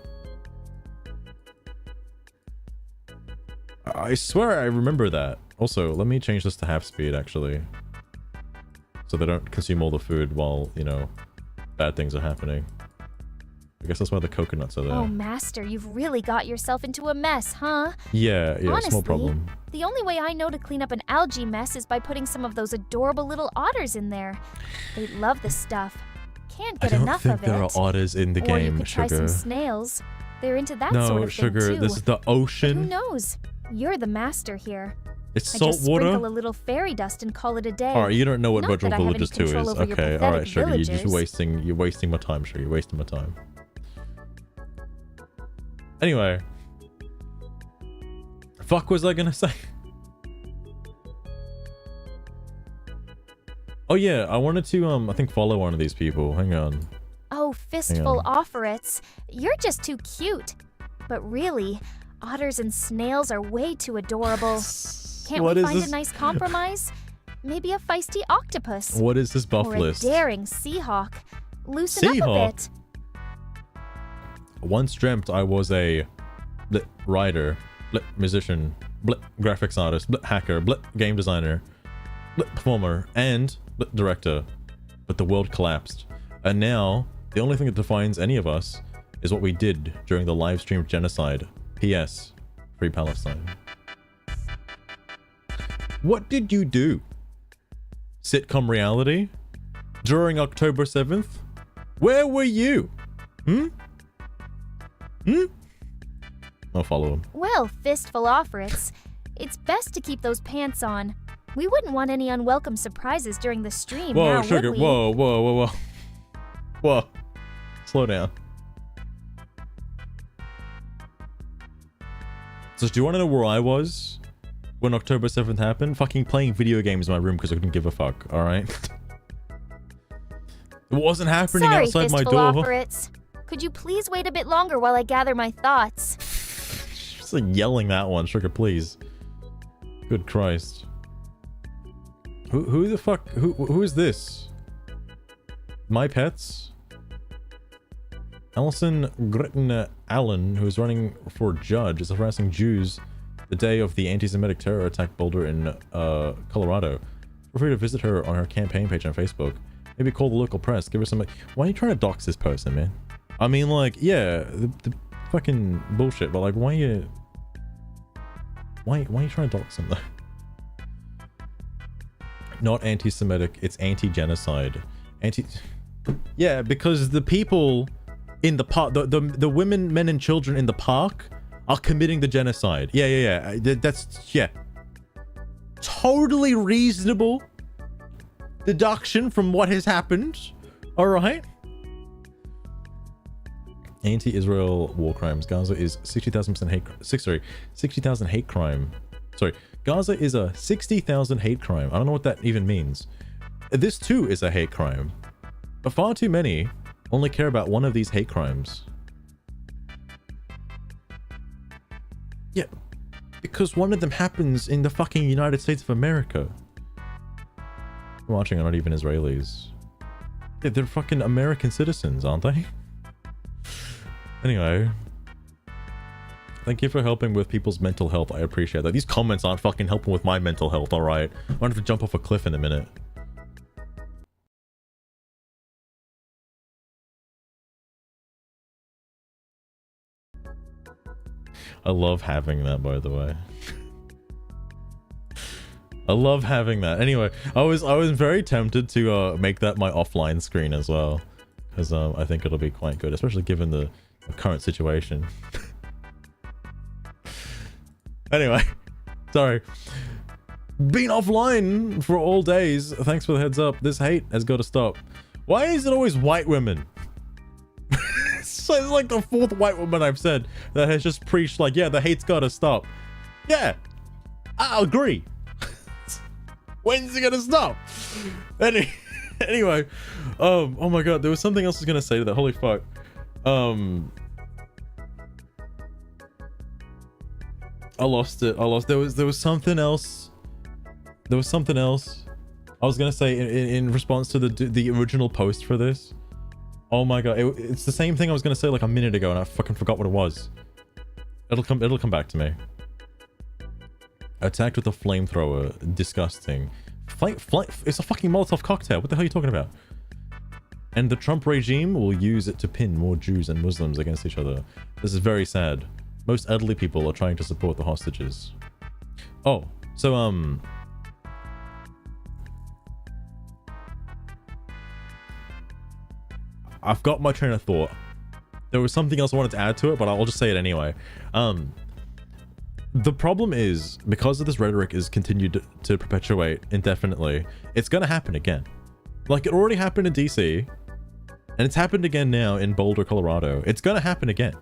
I swear I remember that. Also, let me change this to half speed actually, so they don't consume all the food while, you know, bad things are happening. I guess that's why the coconuts are there. Oh, Master, you've really got yourself into a mess, huh? Yeah, Honestly, small problem. The only way I know to clean up an algae mess is by putting some of those adorable little otters in there. They love the stuff. Can't get enough of it. I don't think there are otters in the or game, you could try Sugar. some snails. They're into that No, sort of Sugar, thing too. this is the ocean. But who knows? You're the master here. It's I salt just water? sprinkle a little fairy dust and call it a day. Alright, you don't know what Not Virtual that I have any Villages 2 is. control over your Okay, pathetic alright, Sugar, you're just villagers. you're wasting my time, Sugar. You're wasting my time. Anyway. Fuck was I gonna say? Oh yeah, I wanted to, I think follow one of these people. Hang on. Oh, Fistful Offerets, you're just too cute. But really, otters and snails are way too adorable. Can't What we is find this? a nice compromise? Maybe a feisty octopus. What is this buff or a list? daring seahawk. Loosen up a Seahawk? bit. Once dreamt I was a writer, musician, graphics artist, hacker, game designer, performer, and director. But the world collapsed. And now, the only thing that defines any of us is what we did during the live stream genocide. P.S. Free Palestine. What did you do? Sitcom reality? During October 7th? Where were you? I'll follow him. Well, Fistful Offerets, it's best to keep those pants on. We wouldn't want any unwelcome surprises during the stream, Whoa, now Sugar, would we? whoa. Whoa. Slow down. So do you want to know where I was when October 7th happened? Fucking playing video games in my room because I couldn't give a fuck, alright? It wasn't happening Sorry, outside my Fistful door. Offerets. Could you please wait a bit longer while I gather my thoughts? Just like yelling that one, Sugar, please. Good Christ. Who the fuck? Who is this? My Pets? Alison Gretton Allen, who is running for judge, is harassing Jews the day of the anti-Semitic terror attack Boulder in Colorado. Feel free to visit her on her campaign page on Facebook. Maybe call the local press. Give her some. Why are you trying to dox this person, man? I mean, like, yeah, the fucking bullshit, but like, why are you trying to dox them though? Not anti-Semitic, it's anti-genocide. Yeah, because the people in the park, the women, men, and children in the park are committing the genocide. Yeah. That's, yeah. Totally reasonable deduction from what has happened. Alright? Anti-Israel war crimes. Gaza is 60,000% hate crime. 60,000 hate crime. Sorry. Gaza is a 60,000 hate crime. I don't know what that even means. This too is a hate crime. But far too many only care about one of these hate crimes. Yeah. Because one of them happens in the fucking United States of America. I'm watching are not even Israelis. Yeah, they're fucking American citizens, aren't they? Anyway. Thank you for helping with people's mental health. I appreciate that. These comments aren't fucking helping with my mental health, alright? I'm gonna have to jump off a cliff in a minute. I love having that, by the way. I love having that. Anyway, I was very tempted to make that my offline screen as well, because I think it'll be quite good, especially given the current situation. Anyway, sorry. Being offline for all days. Thanks for the heads up. This hate has got to stop. Why is it always white women? It's like the fourth white woman I've said that has just preached like, yeah, the hate's got to stop. Yeah, I agree. When's it gonna stop? Anyway, oh my god, there was something else I was gonna say to that. Holy fuck. I lost it. There was something else. There was something else I was gonna say in response to the original post for this. Oh my god, it's the same thing I was gonna say like a minute ago, and I fucking forgot what it was. It'll come back to me. Attacked with a flamethrower. Disgusting. It's a fucking Molotov cocktail. What the hell are you talking about? And the Trump regime will use it to pin more Jews and Muslims against each other. This is very sad. Most elderly people are trying to support the hostages. Oh, so I've got my train of thought. There was something else I wanted to add to it, but I'll just say it anyway. The problem is, because of this rhetoric is continued to perpetuate indefinitely, it's gonna happen again. Like, it already happened in DC, and it's happened again now in Boulder, Colorado. It's gonna happen again.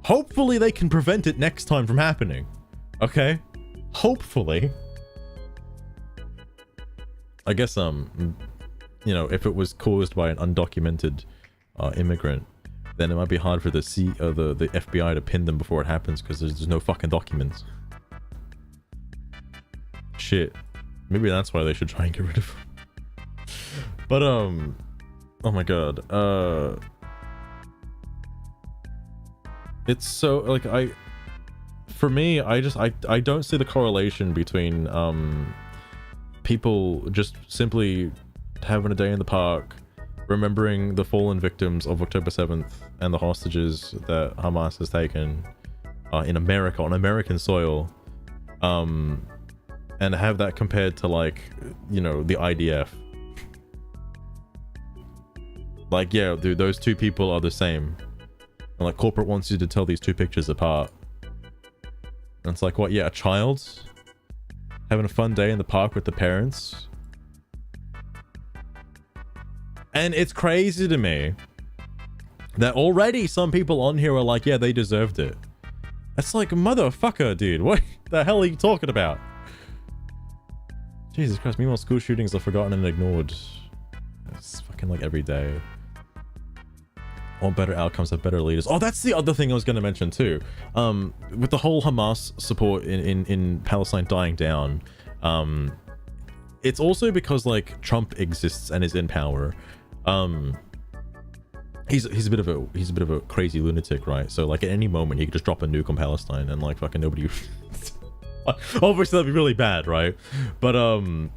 Hopefully they can prevent it next time from happening. Okay? Hopefully. I guess, you know, if it was caused by an undocumented immigrant, then it might be hard for the FBI to pin them before it happens because there's no fucking documents. Shit. Maybe that's why they should try and get rid of them. But, oh my god. It's so, like, for me, I don't see the correlation between, people just simply having a day in the park, remembering the fallen victims of October 7th and the hostages that Hamas has taken in America, on American soil, and have that compared to, like, you know, the IDF. Like, yeah, dude, those two people are the same. And, like, corporate wants you to tell these two pictures apart. And it's like, what, yeah, a child having a fun day in the park with the parents? And it's crazy to me that already some people on here are like, yeah, they deserved it. That's like, motherfucker, dude. What the hell are you talking about? Jesus Christ, meanwhile school shootings are forgotten and ignored. It's fucking like every day. Want better outcomes, have better leaders. Oh, that's the other thing I was going to mention too. With the whole Hamas support in Palestine dying down, it's also because, like, Trump exists and is in power. He's a bit of a crazy lunatic, right? So, like, at any moment he could just drop a nuke on Palestine and, like, fucking nobody obviously that'd be really bad, right? But I'm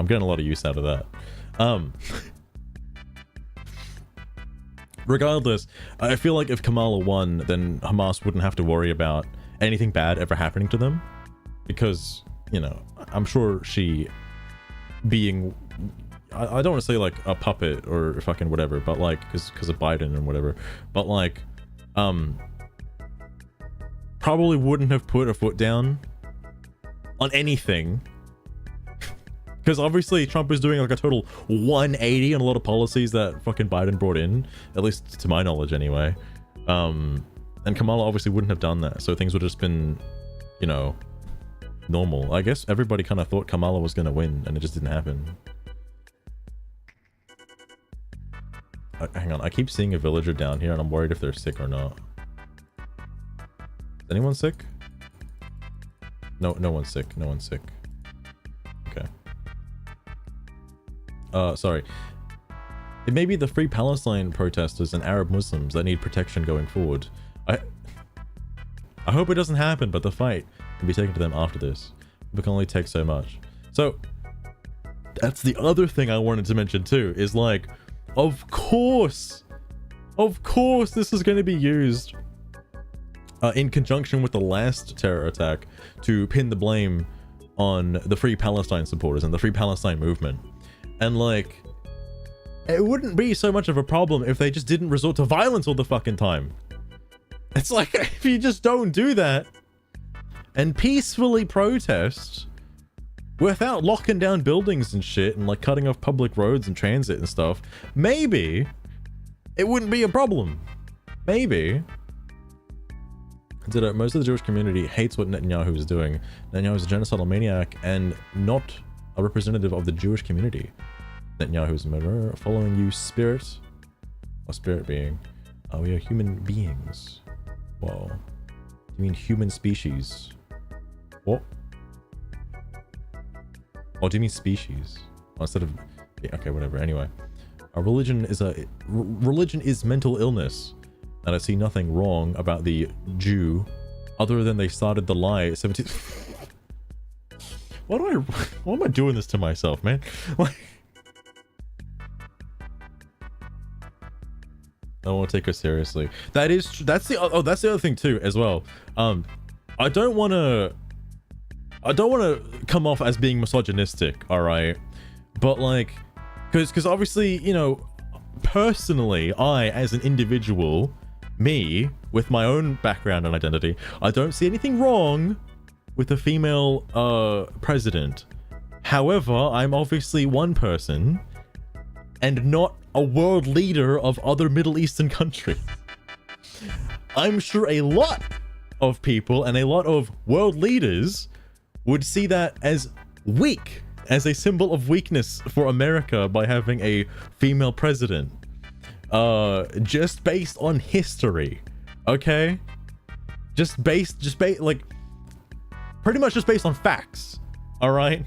getting a lot of use out of that. Regardless, I feel like if Kamala won, then Hamas wouldn't have to worry about anything bad ever happening to them, because, you know, I'm sure she being, I don't want to say like a puppet or fucking whatever, but like because of Biden and whatever, but like probably wouldn't have put a foot down on anything. Because obviously Trump is doing like a total 180 on a lot of policies that fucking Biden brought in, at least to my knowledge anyway. And Kamala obviously wouldn't have done that, so things would have just been, you know, normal. I guess everybody kind of thought Kamala was going to win, and it just didn't happen. Hang on, I keep seeing a villager down here, and I'm worried if they're sick or not. Is anyone sick? No, no one's sick. No one's sick. Okay. Sorry. It may be the Free Palestine protesters and Arab Muslims that need protection going forward. I hope it doesn't happen, but the fight can be taken to them after this. It can only take so much. So, that's the other thing I wanted to mention too, is like, of course this is going to be used in conjunction with the last terror attack to pin the blame on the Free Palestine supporters and the Free Palestine movement. And like, it wouldn't be so much of a problem if they just didn't resort to violence all the fucking time. It's like, if you just don't do that and peacefully protest without locking down buildings and shit and like cutting off public roads and transit and stuff, maybe it wouldn't be a problem. Maybe. Consider most of the Jewish community hates what Netanyahu is doing. Netanyahu is a genocidal maniac and not a representative of the Jewish community. Netanyahu is a murderer. Following you, spirit. Or spirit being. We are human beings. Whoa. You mean human species? What? Oh, do you mean species? Oh, instead of... Yeah, okay, whatever. Anyway. Religion is mental illness. And I see nothing wrong about the Jew other than they started the lie at 17... Why am I doing this to myself, man? Like... I don't want to take her seriously. That's the other thing too as well. I don't want to come off as being misogynistic, all right? But like, because obviously, you know, personally, I as an individual, me with my own background and identity, I don't see anything wrong with a female president. However, I'm obviously one person and not a world leader of other Middle Eastern countries. I'm sure a lot of people and a lot of world leaders would see that as weak, as a symbol of weakness for America by having a female president. Just based on history, okay? Like, pretty much just based on facts, all right?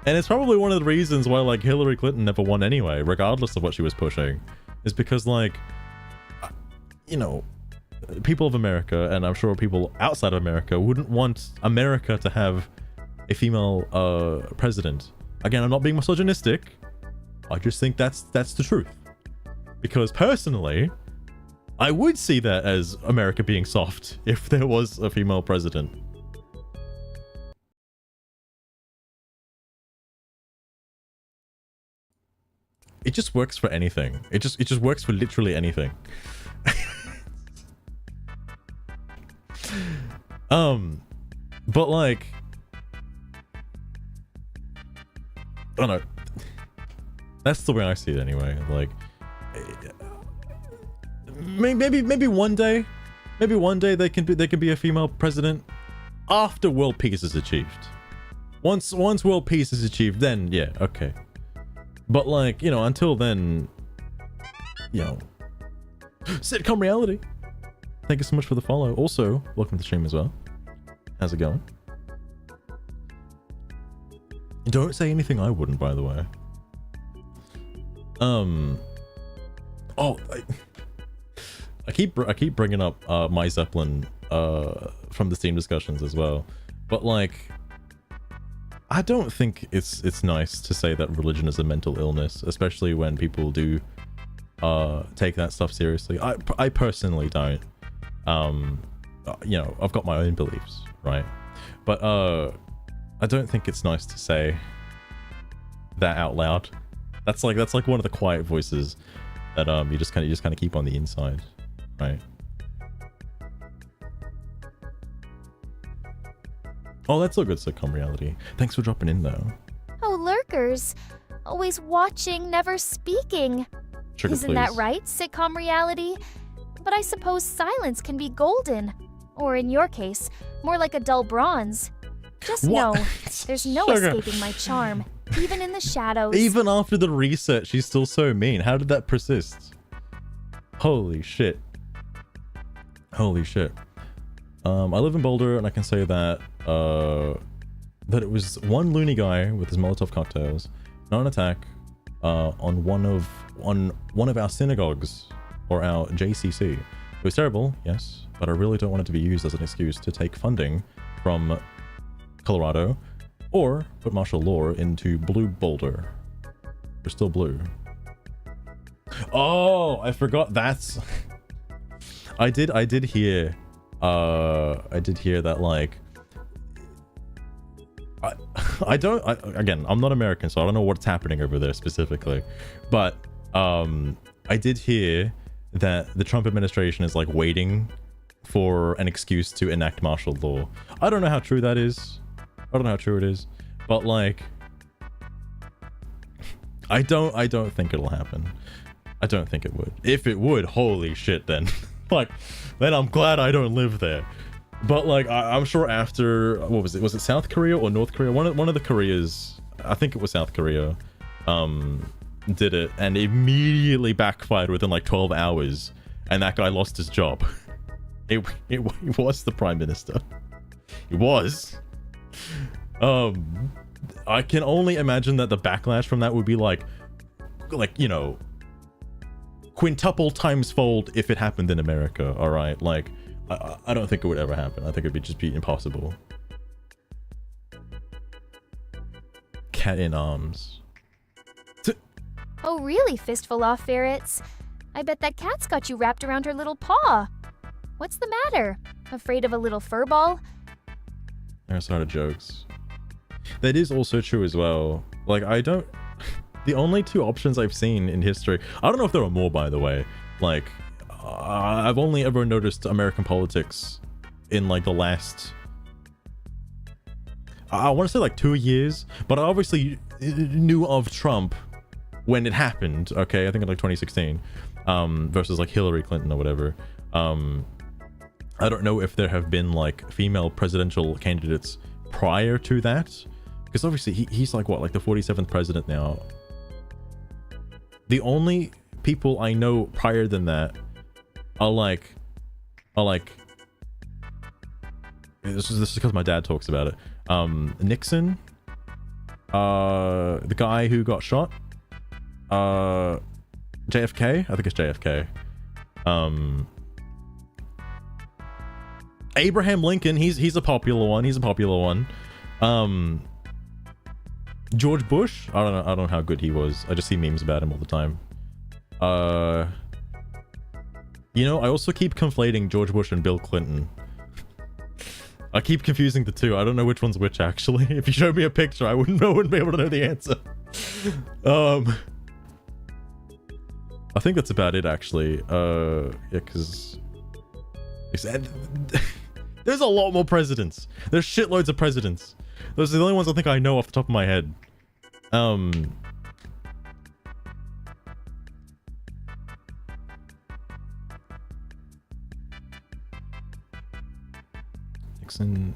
And it's probably one of the reasons why, like, Hillary Clinton never won anyway, regardless of what she was pushing, is because, like, you know, people of America, and I'm sure people outside of America, wouldn't want America to have a female president. Again, I'm not being misogynistic. I just think that's the truth. Because personally, I would see that as America being soft if there was a female president. It just works for anything. It just works for literally anything. But like, I don't know. That's the way I see it anyway. Like, maybe one day they can be a female president after world peace is achieved. Once world peace is achieved, then yeah, okay. But like, you know, until then, you know, sitcom reality. Thank you so much for the follow. Also, welcome to the stream as well. How's it going? Don't say anything I wouldn't, by the way. I keep bringing up My Zeppelin from the Steam discussions as well, but like, I don't think it's nice to say that religion is a mental illness, especially when people do take that stuff seriously. I personally don't. You know, I've got my own beliefs, right? But I don't think it's nice to say that out loud. That's like one of the quiet voices that you just kind of keep on the inside, right? Oh, that's a good sitcom reality. Thanks for dropping in though. Oh, lurkers. Always watching, never speaking. Sugar, Isn't please. that right, sitcom reality? But I suppose silence can be golden. Or in your case, more like a dull bronze. Just What? know, there's no Sugar. escaping my charm, even in the shadows. Even after the reset, she's still so mean. How did that persist? Holy shit. Holy shit. I live in Boulder, and I can say that that it was one loony guy with his Molotov cocktails, not an attack, on one of our synagogues, or our JCC. It was terrible, yes, but I really don't want it to be used as an excuse to take funding from Colorado, or put martial law into Blue Boulder. We're still blue. Oh, I forgot that's... I did hear that, like, again, I'm not American, so I don't know what's happening over there specifically, but I did hear that the Trump administration is like waiting for an excuse to enact martial law. I don't know how true that is. I don't know how true it is, but like, I don't think it'll happen. I don't think it would. If it would, holy shit, then like, then I'm glad I don't live there. But like I'm sure after, what was it? Was it South Korea or North Korea? One of the Koreas, I think it was South Korea, did it and immediately backfired within like 12 hours, and that guy lost his job. It was the prime minister. It was. I can only imagine that the backlash from that would be like you know, quintuple times fold if it happened in America. All right, like I don't think it would ever happen. I think it'd just be impossible. Cat in arms. Oh, really, Fistful Off Ferrets? I bet that cat's got you wrapped around her little paw. What's the matter? Afraid of a little fur ball? There's a lot of jokes. That is also true as well. Like, I don't... The only two options I've seen in history... I don't know if there are more, by the way. Like, I've only ever noticed American politics in, like, the last... I want to say, like, 2 years. But I obviously knew of Trump when it happened, okay? I think in, like, 2016. Versus, like, Hillary Clinton or whatever. I don't know if there have been, like, female presidential candidates prior to that. Because obviously he's like what, like the 47th president now. The only people I know prior than that are like this is because my dad talks about it. Nixon, the guy who got shot, JFK, I think it's JFK. Abraham Lincoln, he's a popular one. George Bush, I don't know how good he was. I just see memes about him all the time. You know, I also keep conflating George Bush and Bill Clinton. I keep confusing the two. I don't know which one's which, actually. If you showed me a picture, I wouldn't be able to know the answer. I think that's about it, actually. Yeah, because there's a lot more presidents. There's shitloads of presidents. Those are the only ones I think I know off the top of my head. Nixon.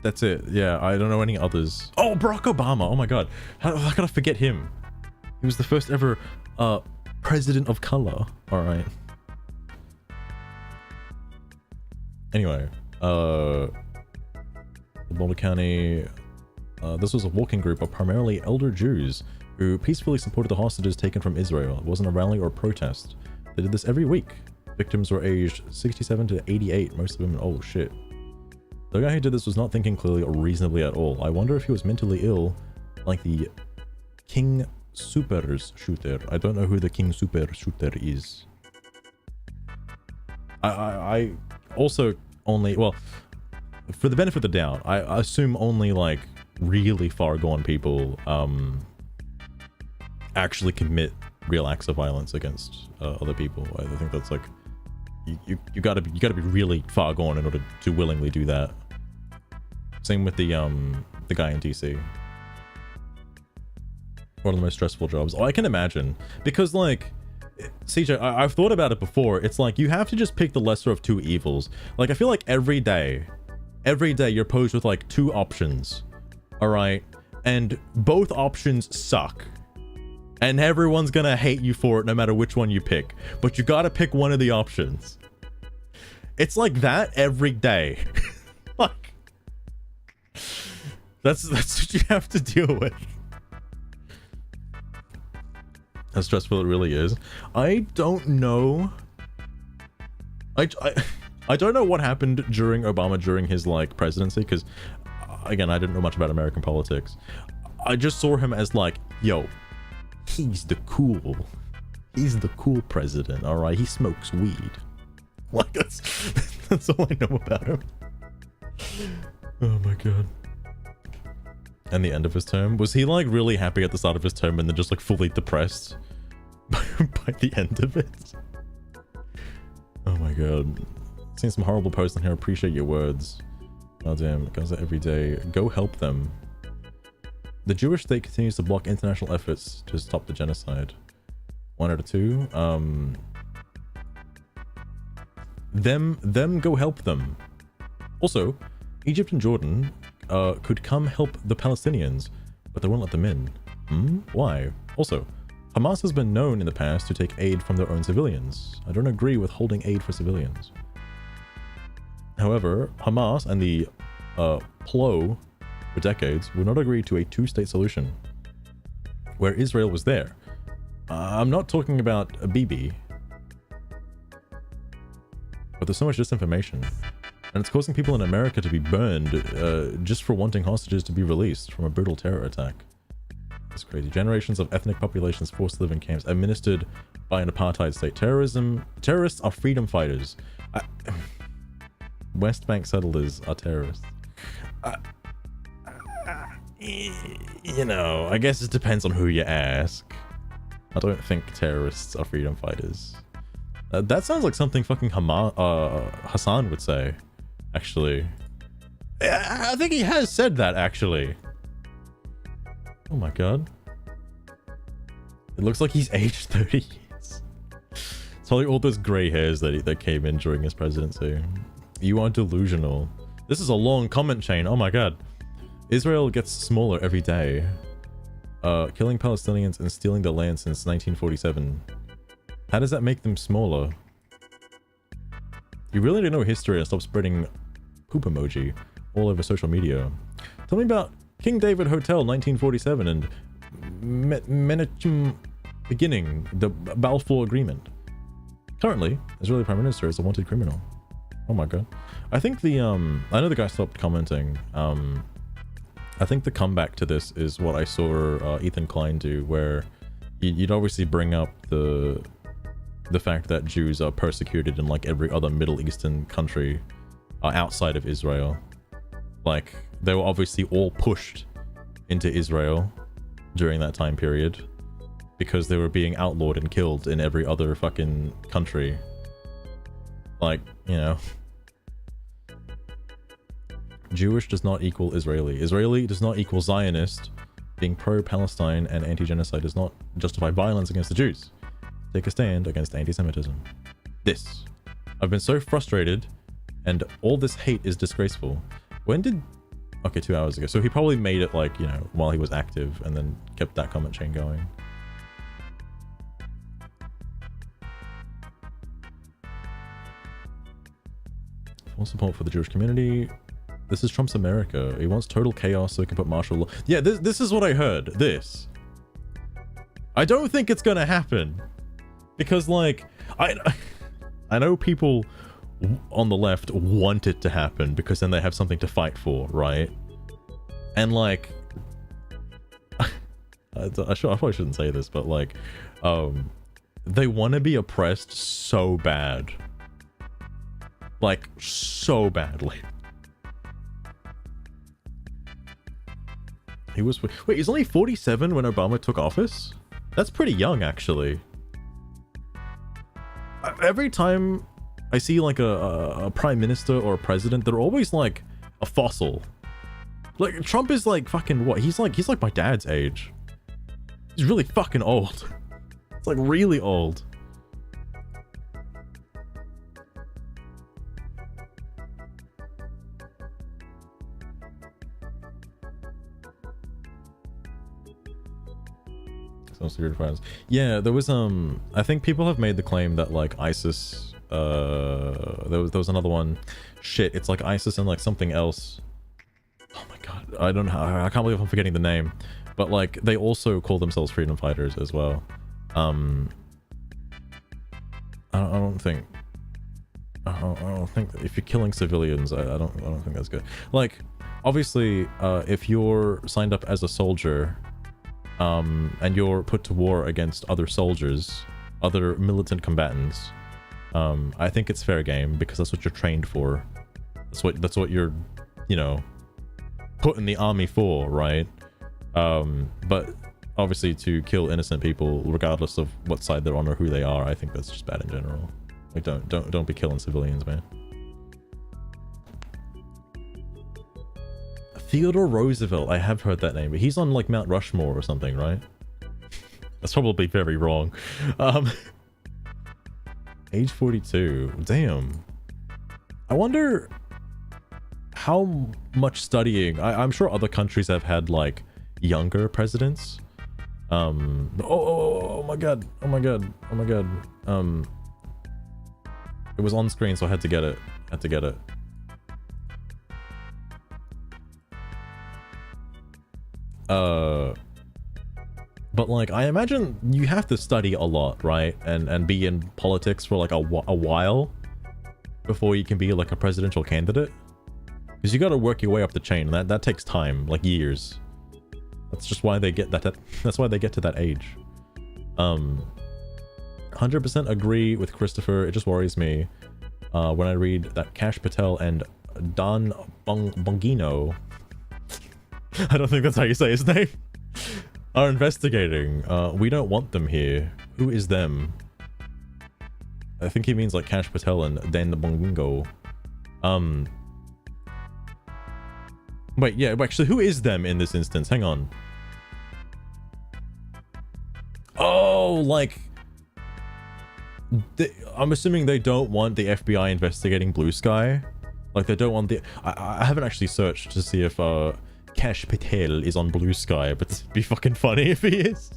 That's it. Yeah, I don't know any others. Oh, Barack Obama. Oh my god. How could I forget him? He was the first ever president of color. All right. Anyway, Boulder County, this was a walking group of primarily elder Jews who peacefully supported the hostages taken from Israel. It wasn't a rally or a protest. They did this every week. Victims were aged 67 to 88, most of them. Oh shit. The guy who did this was not thinking clearly or reasonably at all. I wonder if he was mentally ill, like the King Supers shooter. I don't know who the King Super shooter is. I also only, well, for the benefit of the doubt, I assume only like really far gone people actually commit real acts of violence against other people. I think that's like you gotta be really far gone in order to willingly do that. Same with the guy in DC. One of the most stressful jobs. Oh, I can imagine, because like, CJ, I've thought about it before. It's like you have to just pick the lesser of two evils. Like I feel like every day you're posed with like two options, all right, and both options suck, and everyone's gonna hate you for it no matter which one you pick. But you gotta pick one of the options. It's like that every day. Like that's what you have to deal with. How stressful it really is. I don't know. I don't know what happened during Obama during his like presidency, because again, I didn't know much about American politics. I just saw him as like, yo, he's the cool president, all right? He smokes weed. Like that's all I know about him. Oh my god. And the end of his term, was he like really happy at the start of his term and then just like fully depressed by the end of it? Oh my god. Seen some horrible posts on here. Appreciate your words. Oh damn, guys every day. Go help them. The Jewish state continues to block international efforts to stop the genocide. 1 out of 2. them go help them. Also, Egypt and Jordan could come help the Palestinians, but they won't let them in. Why? Also, Hamas has been known in the past to take aid from their own civilians. I don't agree with holding aid for civilians. However, Hamas and the PLO for decades would not agree to a two-state solution where Israel was there. I'm not talking about a BB, but there's so much disinformation, and it's causing people in America to be burned just for wanting hostages to be released from a brutal terror attack. It's crazy. Generations of ethnic populations forced to live in camps administered by an apartheid state. Terrorists are freedom fighters. West Bank settlers are terrorists. You know, I guess it depends on who you ask. I don't think terrorists are freedom fighters. That sounds like something fucking Hassan would say, actually. I think he has said that, actually. Oh my god. It looks like he's aged 30 years. It's probably all those grey hairs that came in during his presidency. You are delusional. This is a long comment chain. Oh my god. Israel gets smaller every day. Killing Palestinians and stealing their land since 1947. How does that make them smaller? You really don't know history and stop spreading poop emoji all over social media. Tell me about King David Hotel 1947 and Menachem beginning, the Balfour Agreement. Currently, Israeli Prime Minister is a wanted criminal. Oh my god. I think the I know the guy stopped commenting. I think the comeback to this is what I saw Ethan Klein do, where you'd obviously bring up the fact that Jews are persecuted in like every other Middle Eastern country outside of Israel. Like, they were obviously all pushed into Israel during that time period because they were being outlawed and killed in every other fucking country. Like, you know, Jewish does not equal Israeli. Israeli does not equal Zionist. Being pro-Palestine and anti-genocide does not justify violence against the Jews. Take a stand against anti-Semitism. This. I've been so frustrated, and all this hate is disgraceful. When did... Okay, 2 hours ago. So he probably made it, like, you know, while he was active, and then kept that comment chain going. Full support for the Jewish community. This is Trump's America. He wants total chaos so he can put martial law. Yeah, this is what I heard. This. I don't think it's gonna happen. Because, like, I know people on the left want it to happen because then they have something to fight for, right? And, like... I probably shouldn't say this, but, like, they want to be oppressed so bad. Like, so badly. He was... Wait, he's only 47 when Obama took office? That's pretty young, actually. Every time I see, like, a prime minister or a president, they're always, like, a fossil. Like, Trump is, like, fucking what? He's like my dad's age. He's really fucking old. It's, like, really old. Security files. Yeah, there was I think people have made the claim that like ISIS there was another one. Shit, it's like ISIS and like something else. Oh my god, I don't know. I can't believe I'm forgetting the name. But like they also call themselves freedom fighters as well. I don't think that if you're killing civilians, I don't think that's good. Like obviously if you're signed up as a soldier and you're put to war against other soldiers, other militant combatants, I think it's fair game because that's what you're trained for. That's what you're, you know, put in the army for, right? But obviously to kill innocent people, regardless of what side they're on or who they are, I think that's just bad in general. Like don't be killing civilians, man. Theodore Roosevelt, I have heard that name, but he's on like Mount Rushmore or something, right? That's probably very wrong. Age 42, damn. I wonder how much studying. I'm sure other countries have had like younger presidents. Oh my god. Oh my god. Oh my god. It was on screen, so I had to get it. But like, I imagine you have to study a lot, right? And be in politics for like a while before you can be like a presidential candidate. Because you got to work your way up the chain. That takes time, like years. That's just why they get that's why they get to that age. 100% agree with Christopher. It just worries me when I read that Kash Patel and Don Bongino, I don't think that's how you say his name, are investigating. We don't want them here. Who is them? I think he means like Kash Patel and Dan Bongino. Wait, yeah, actually, who is them in this instance? Hang on. Oh, like... I'm assuming they don't want the FBI investigating bluesky. Like, they don't want the... I haven't actually searched to see if Kash Patel is on bluesky, but it'd be fucking funny if he is.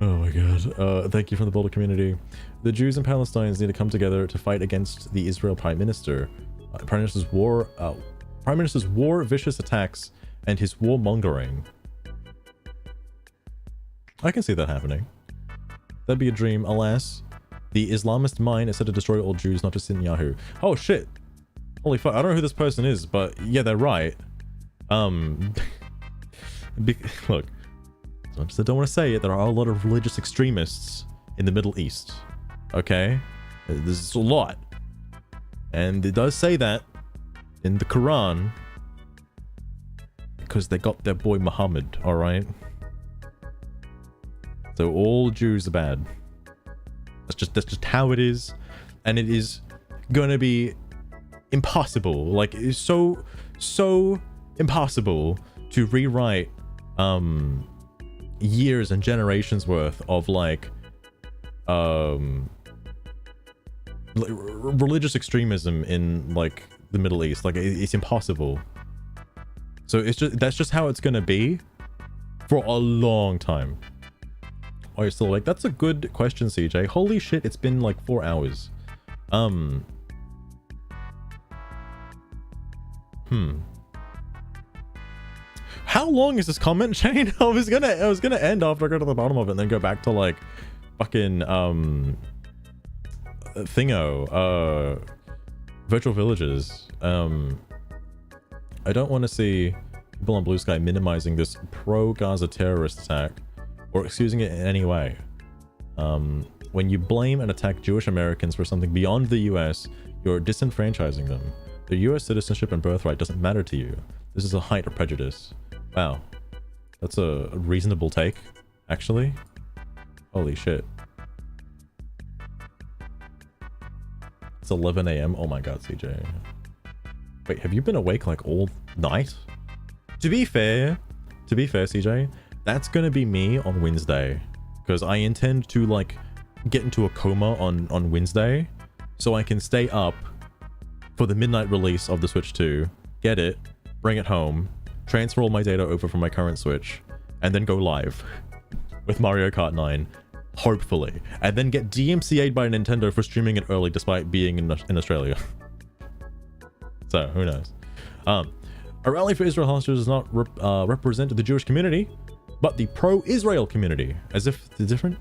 Oh my god. Thank you from the Boulder community. The Jews and Palestinians need to come together to fight against the Israel Prime Minister. Prime Minister's war, vicious attacks, and his warmongering. I can see that happening. That'd be a dream. Alas, the Islamist mind is set to destroy all Jews, not just in Yahoo. Oh shit! Holy fuck! I don't know who this person is, but yeah, they're right. Look, as much as I don't want to say it, there are a lot of religious extremists in the Middle East. Okay, there's a lot, and it does say that in the Quran, because they got their boy Muhammad, alright? So all Jews are bad. That's just how it is. And it is gonna be impossible. Like, it's so impossible to rewrite years and generations worth of like religious extremism in like the Middle East. Like, it's impossible. So that's just how it's gonna be for a long time. Oh, you're still awake? That's a good question, CJ. Holy shit, it's been like 4 hours. How long is this comment chain? I was gonna end after I go to the bottom of it and then go back to like fucking virtual villages. I don't want to see people on bluesky minimizing this pro-Gaza terrorist attack or excusing it in any way. When you blame and attack Jewish Americans for something beyond the US, you're disenfranchising them. Their US citizenship and birthright doesn't matter to you. This is a height of prejudice. Wow. That's a reasonable take, actually. Holy shit. It's 11 a.m. Oh my god, CJ. Wait, have you been awake like all night? To be fair, CJ, that's gonna be me on Wednesday, because I intend to like get into a coma on Wednesday so I can stay up for the midnight release of the Switch 2, get it, bring it home, transfer all my data over from my current Switch, and then go live with Mario Kart 9, hopefully, and then get DMCA'd by Nintendo for streaming it early despite being in Australia. So, who knows? A rally for Israel hostages does not represent the Jewish community, but the pro-Israel community, as if they're different.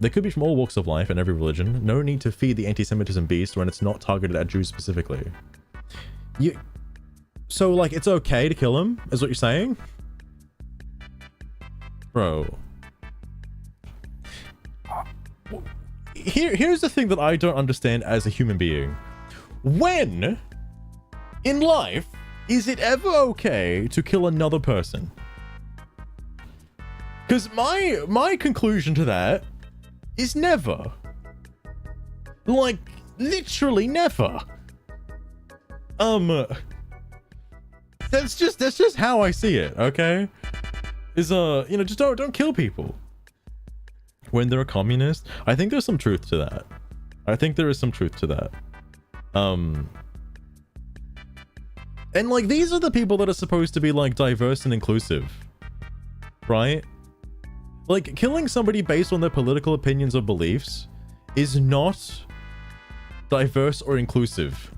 They could be from all walks of life and every religion. No need to feed the anti-Semitism beast when it's not targeted at Jews specifically. So, like, it's okay to kill him, is what you're saying? Bro. Here's the thing that I don't understand as a human being. When in life is it ever okay to kill another person? Because my conclusion to that is never. Like, literally never. That's just how I see it, okay? Is you know, just don't kill people when they're a communist. I think there's some truth to that. I think there is some truth to that. And like, these are the people that are supposed to be like diverse and inclusive, right? Like, killing somebody based on their political opinions or beliefs is not diverse or inclusive.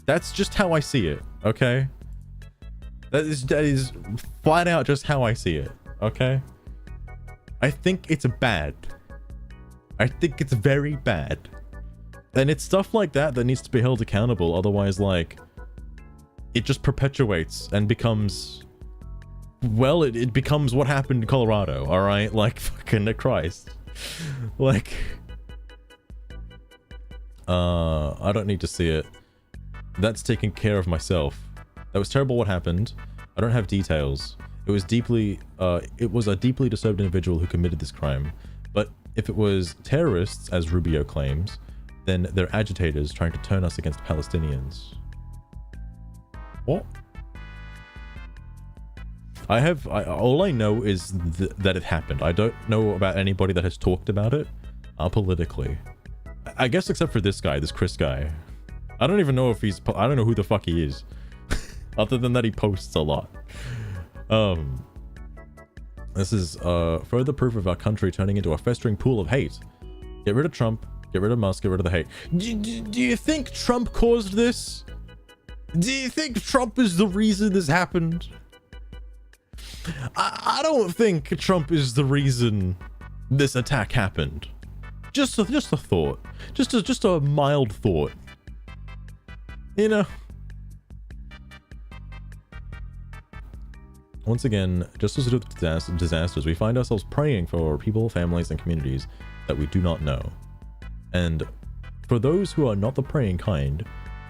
That's just how I see it, okay? That is flat out just how I see it, okay? I think it's bad. I think it's very bad. And it's stuff like that that needs to be held accountable, otherwise, like, it just perpetuates and becomes... Well, it becomes what happened in Colorado, alright? Like, fucking Christ. Like... I don't need to see it. That's taking care of myself. That was terrible what happened. I don't have details. It was a deeply disturbed individual who committed this crime. But if it was terrorists, as Rubio claims, then they're agitators trying to turn us against Palestinians. What? All I know is that it happened. I don't know about anybody that has talked about it politically. I guess except for this guy, this Chris guy. I don't even know if he's... I don't know who the fuck he is. Other than that, he posts a lot. This is further proof of our country turning into a festering pool of hate. Get rid of Trump, get rid of Musk, get rid of the hate. Do you think Trump caused this? Do you think Trump is the reason this happened? I don't think Trump is the reason this attack happened. Just a thought. Just a mild thought. You know? Once again, just as with disasters, we find ourselves praying for people, families, and communities that we do not know. And for those who are not the praying kind,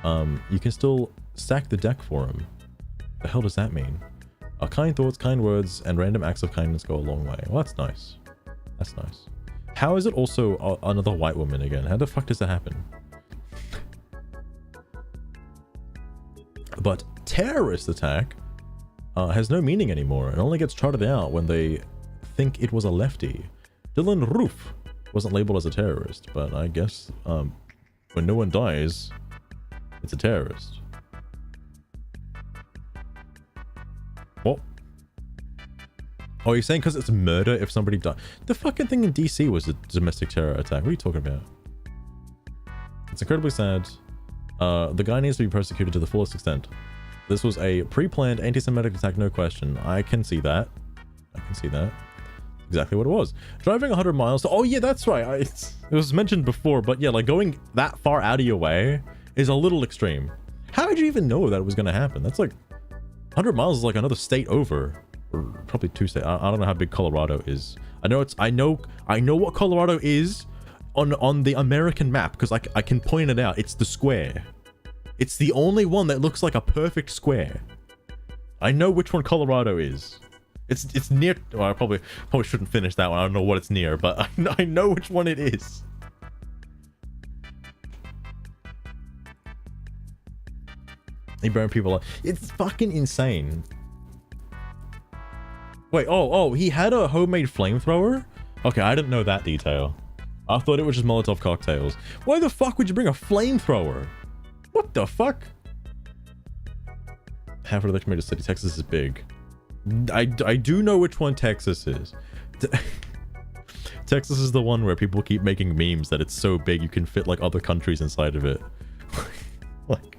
you can still stack the deck for them. The hell does that mean? Kind thoughts, kind words, and random acts of kindness go a long way. Well, that's nice. That's nice. How is it also another white woman again? How the fuck does that happen? But terrorist attack has no meaning anymore. It only gets trotted out when they think it was a lefty. Dylan Roof wasn't labeled as a terrorist, but I guess when no one dies, it's a terrorist. What? Oh, you're saying because it's murder if somebody died? The fucking thing in DC was a domestic terror attack. What are you talking about? It's incredibly sad. The guy needs to be persecuted to the fullest extent. This was a pre-planned anti-Semitic attack, no question. I can see that. I can see that. Exactly what it was. Driving 100 miles to... Oh, yeah, that's right. It was mentioned before, but yeah, like going that far out of your way is a little extreme. How did you even know that it was going to happen? That's like... 100 miles is like another state over. Or probably 2 states. I don't know how big Colorado is. I know what Colorado is on the American map because I can point it out. It's the square. It's the only one that looks like a perfect square. I know which one Colorado is. It's near... Well, I probably shouldn't finish that one. I don't know what it's near, but I know which one it is. They burn people up. It's fucking insane. Wait, oh, he had a homemade flamethrower? Okay, I didn't know that detail. I thought it was just Molotov cocktails. Why the fuck would you bring a flamethrower? What the fuck? Half of the major city, Texas is big. I do know which one Texas is. Texas is the one where people keep making memes that it's so big you can fit like other countries inside of it. Like,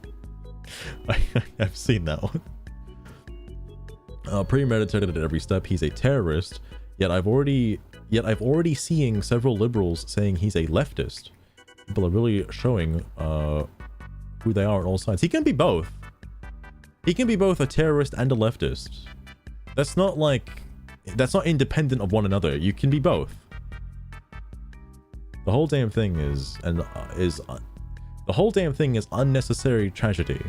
I've seen that one. Premeditated at every step, he's a terrorist. Yet I've already seeing several liberals saying he's a leftist. People are really showing who they are on all sides. He can be both. He can be both a terrorist and a leftist. That's not independent of one another. You can be both. The whole damn thing is unnecessary tragedy.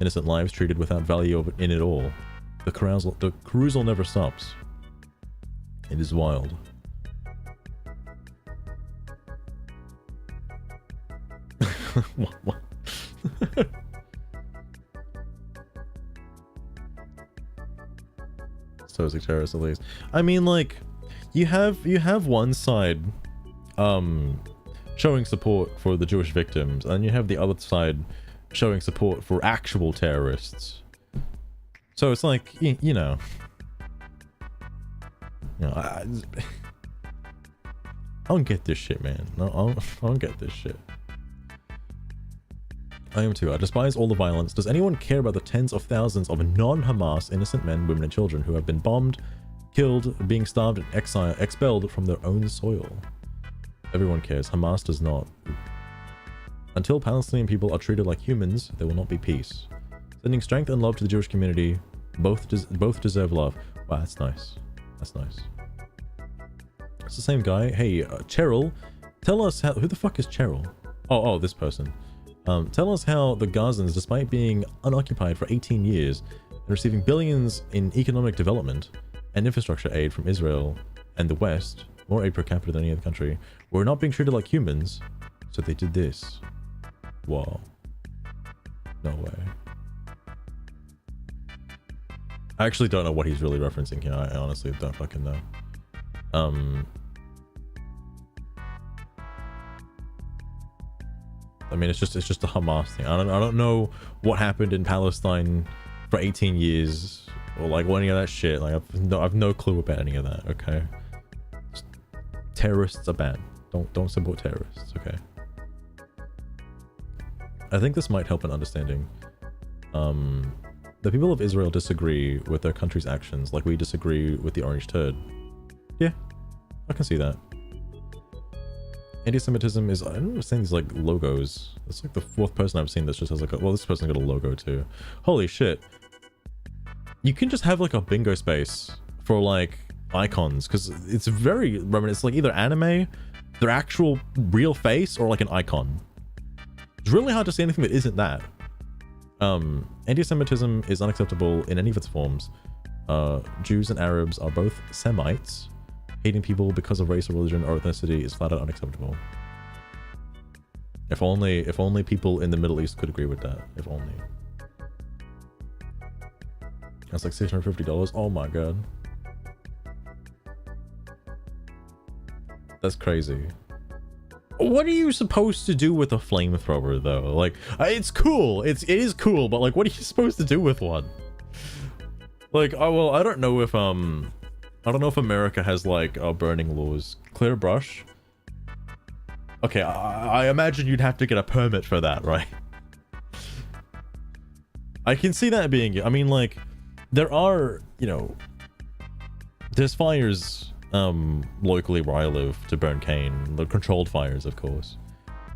Innocent lives treated without value in it all. The carousal never stops. It is wild. What? So is terrorist at least. I mean, like, you have one side showing support for the Jewish victims, and you have the other side showing support for actual terrorists. So it's like, you know, I don't get this shit, man. No, I don't get this shit. I am too. I despise all the violence. Does anyone care about the tens of thousands of non-Hamas innocent men, women, and children who have been bombed, killed, being starved, and expelled from their own soil? Everyone cares. Hamas does not. Until Palestinian people are treated like humans, there will not be peace. Sending strength and love to the Jewish community. Both deserve love. Wow, that's nice. That's nice. It's the same guy. Hey, Cheryl, tell us how. Who the fuck is Cheryl? Oh, this person. Tell us how the Gazans, despite being unoccupied for 18 years and receiving billions in economic development and infrastructure aid from Israel and the West, more aid per capita than any other country, were not being treated like humans, so they did this. Whoa. No way. I actually don't know what he's really referencing here. I honestly don't fucking know. I mean, it's just a Hamas thing. I don't know what happened in Palestine for 18 years or like any of that shit. Like I've no clue about any of that. Okay, just, terrorists are bad. Don't support terrorists. Okay. I think this might help in understanding. The people of Israel disagree with their country's actions, like we disagree with the orange turd. Yeah, I can see that. Anti-Semitism is, I don't understand these like logos. It's like the fourth person I've seen that just has like well, this person's got a logo too. Holy shit. You can just have like a bingo space for like icons, because it's very reminiscent. It's like either anime, their actual real face, or like an icon. It's really hard to see anything that isn't that. Anti-Semitism is unacceptable in any of its forms. Jews and Arabs are both Semites. Hating people because of race or religion or ethnicity is flat out unacceptable. If only people in the Middle East could agree with that. If only. That's like $650. Oh my god. That's crazy. What are you supposed to do with a flamethrower though? Like, it's cool. It is cool, but like, what are you supposed to do with one? Like, oh well, I don't know if America has like burning laws. Clear brush. Okay, I imagine you'd have to get a permit for that, right? I can see that being. I mean, like, there are, you know, there's fires locally where I live to burn cane. The controlled fires, of course.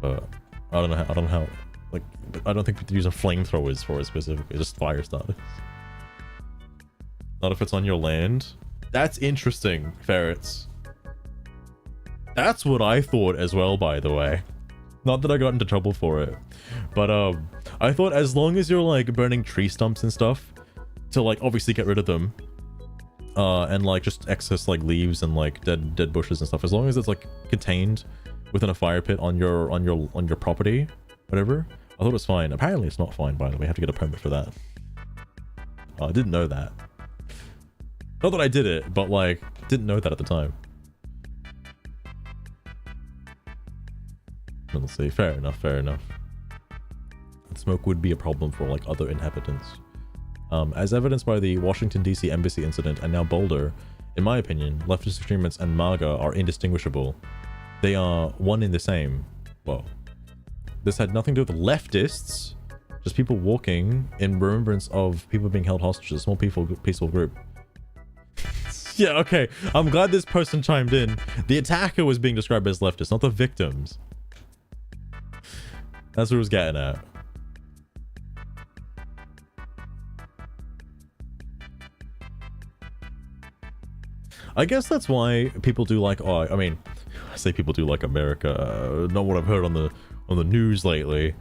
But I don't know how. Like, I don't think people use flamethrowers for it specifically. Just fire starters. Not if it's on your land. That's interesting, ferrets. That's what I thought as well, by the way. Not that I got into trouble for it, but I thought as long as you're like burning tree stumps and stuff to like obviously get rid of them, and like just excess like leaves and like dead bushes and stuff, as long as it's like contained within a fire pit on your property, whatever, I thought it was fine. Apparently it's not fine, by the way. You have to get a permit for that. I didn't know that. Not that I did it, but like, didn't know that at the time. Let's see, fair enough. Smoke would be a problem for like other inhabitants. As evidenced by the Washington DC embassy incident and now Boulder, in my opinion, leftist extremists and MAGA are indistinguishable. They are one in the same. Whoa. This had nothing to do with leftists, just people walking in remembrance of people being held hostage, a small peaceful group. Yeah, okay. I'm glad this person chimed in. The attacker was being described as leftist, not the victims. That's what it was getting at. I guess that's why people do like, oh, I mean, I say people do like America, not what I've heard on the news lately,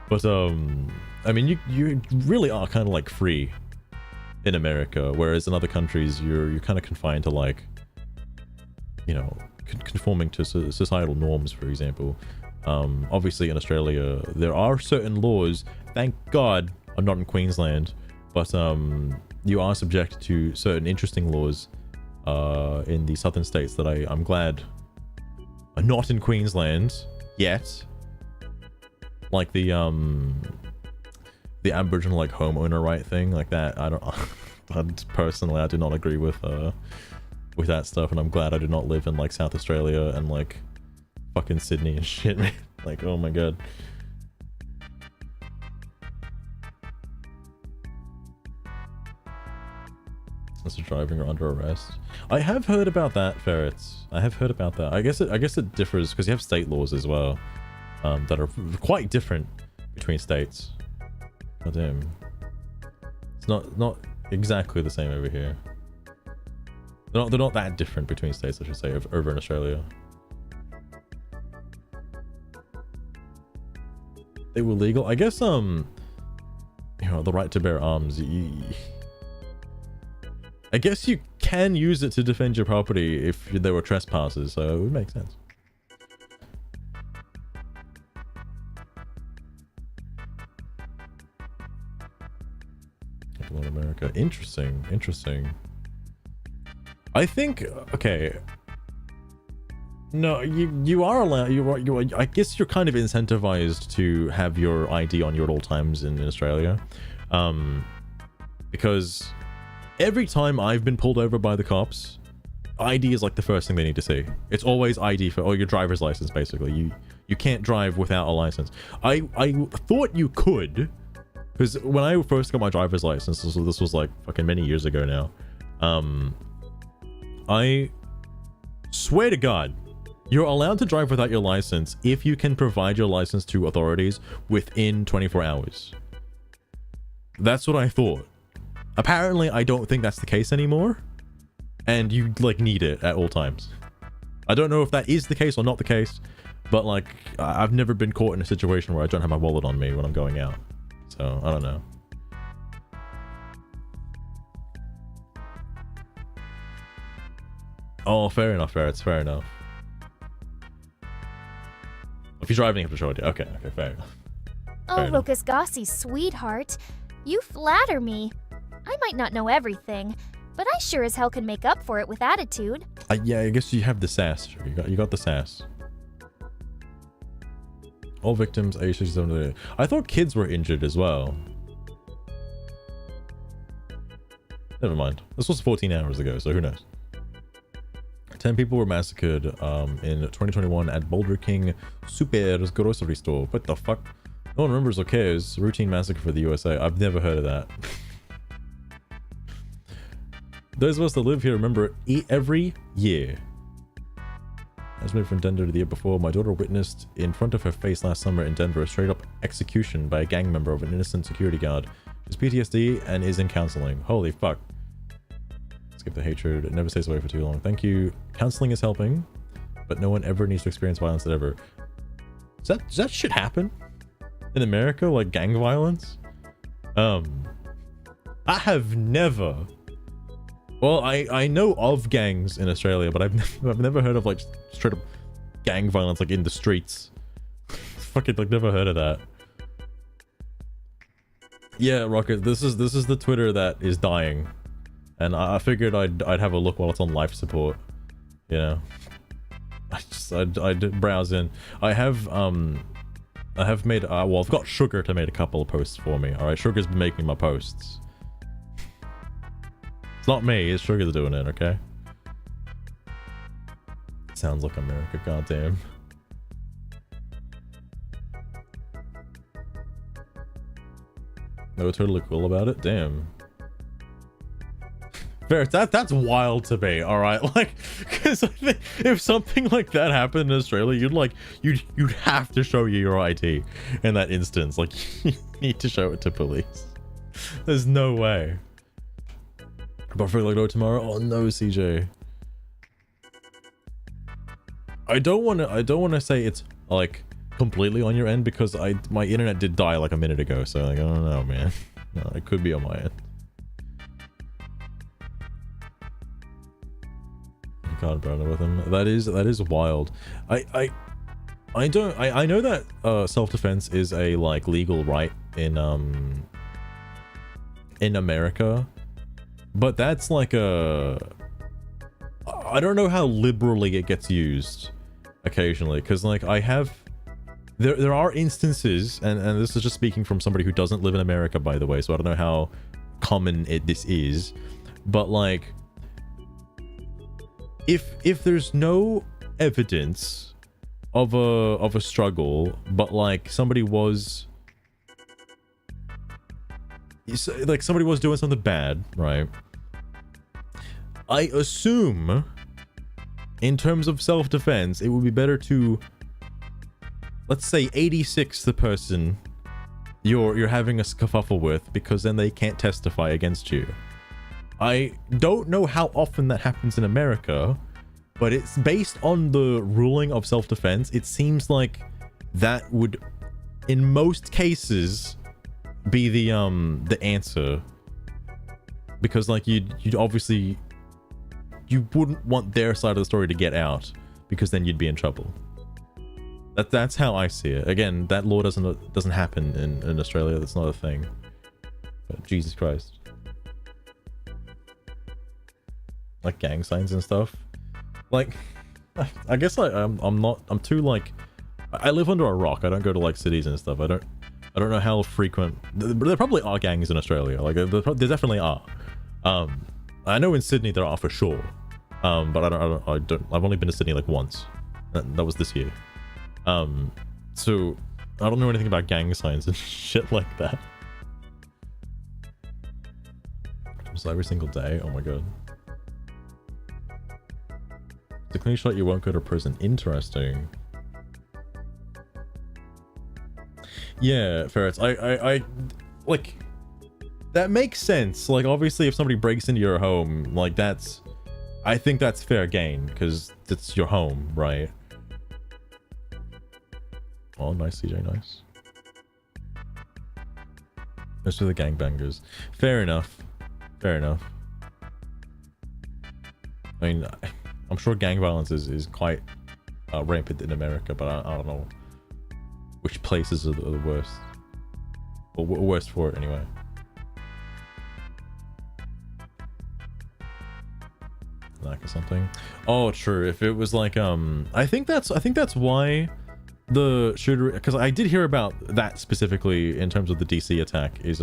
but I mean, you really are kind of like free in America, whereas in other countries you're kind of confined to like, you know, conforming to societal norms, for example. Obviously in Australia there are certain laws, thank God I'm not in Queensland, but you are subject to certain interesting laws in the southern states that I'm glad are not in Queensland. yet. Like the Aboriginal like homeowner right thing, like that. I personally I do not agree with that stuff, and I'm glad I do not live in like South Australia and like fucking Sydney and shit, man. Like, oh my god. Mr. Driving or under arrest. I have heard about that, Ferrets. I have heard about that. I guess it differs because you have state laws as well, that are quite different between states. God damn. It's not exactly the same over here. They're not that different between states, I should say, over in Australia. They were legal. I guess you know, the right to bear arms. I guess you can use it to defend your property if there were trespassers, so it would make sense. America. Interesting. I think, okay. No, you are allowed, you are, I guess you're kind of incentivized to have your ID on you at all times in Australia. Because every time I've been pulled over by the cops, ID is like the first thing they need to see. It's always ID or your driver's license, basically. You can't drive without a license. I thought you could, because when I first got my driver's license, this was like fucking many years ago now. I swear to God, you're allowed to drive without your license if you can provide your license to authorities within 24 hours. That's what I thought. Apparently, I don't think that's the case anymore, and you like need it at all times. I don't know if that is the case or not the case, but like I've never been caught in a situation where I don't have my wallet on me when I'm going out, so I don't know. Oh, fair enough, fair enough. If you're driving, you have to show it. Okay, fair enough. Oh, Locus Gossi, sweetheart, you flatter me. I might not know everything, but I sure as hell can make up for it with attitude. Yeah, I guess you have the sass. Sure, you got the sass. All victims age 67. I thought kids were injured as well. Never mind. This was 14 hours ago, so who knows? 10 people were massacred in 2021 at Boulder King Super's grocery store. What the fuck? No one remembers or cares. Routine massacre for the USA. I've never heard of that. Those of us that live here remember it every year. I was moved from Denver the year before. My daughter witnessed in front of her face last summer in Denver a straight up execution by a gang member of an innocent security guard. It's PTSD and is in counseling. Holy fuck. Skip the hatred. It never stays away for too long. Thank you. Counseling is helping, but no one ever needs to experience violence ever. Does that shit happen in America? Like gang violence? I have never. Well, I know of gangs in Australia, but I've never heard of like straight up gang violence like in the streets. Fucking like never heard of that. Yeah, Rocket. This is the Twitter that is dying, and I figured I'd have a look while it's on life support. You know, I did browse in. I have made well, I've got Sugar to make a couple of posts for me. All right, Sugar's been making my posts. It's not me, it's Sugar doing it, okay? Sounds like America, goddamn. They were totally cool about it? Damn. Fair, that's wild to me, alright? Like, because I think if something like that happened in Australia, you'd have to show you your ID in that instance. Like, you need to show it to police. There's no way. But for like, no, tomorrow? Oh no, CJ. I don't want to say it's like completely on your end because my internet did die like a minute ago, so like I don't know, man. No, it could be on my end. God, brother, with him. That is wild. I know that self-defense is a like legal right in America. But that's like I don't know how liberally it gets used occasionally, because like I have there are instances, and this is just speaking from somebody who doesn't live in America, by the way, so I don't know how common this is, but like, if there's no evidence of a struggle, but like somebody was doing something bad, right? I assume, in terms of self-defense, it would be better to, let's say, 86 the person you're having a scuffle with, because then they can't testify against you. I don't know how often that happens in America, but it's based on the ruling of self-defense. It seems like that would, in most cases, be the answer, because like you'd obviously, you wouldn't want their side of the story to get out, because then you'd be in trouble. That's how I see it. Again, that law doesn't happen in Australia. That's not a thing. But Jesus Christ, like gang signs and stuff. Like, I guess I'm too like, I live under a rock. I don't go to like cities and stuff. I don't know how frequent. There probably are gangs in Australia. Like there definitely are. I know in Sydney there are for sure. But I've only been to Sydney like once. That was this year. So I don't know anything about gang signs and shit like that. Just every single day. Oh my god. It's a clean shot, you won't go to prison. Interesting. Yeah, Ferrets. I like, that makes sense. Like, obviously, if somebody breaks into your home, like, I think that's fair game, because it's your home, right? Oh, nice, CJ, nice. Those are the gangbangers. Fair enough. Fair enough. I mean, I'm sure gang violence is quite rampant in America, but I don't know which places are the worst. Or worst for it, anyway. Like or something. Oh, true. If it was like I think that's why the shooter, because I did hear about that specifically in terms of the DC attack, is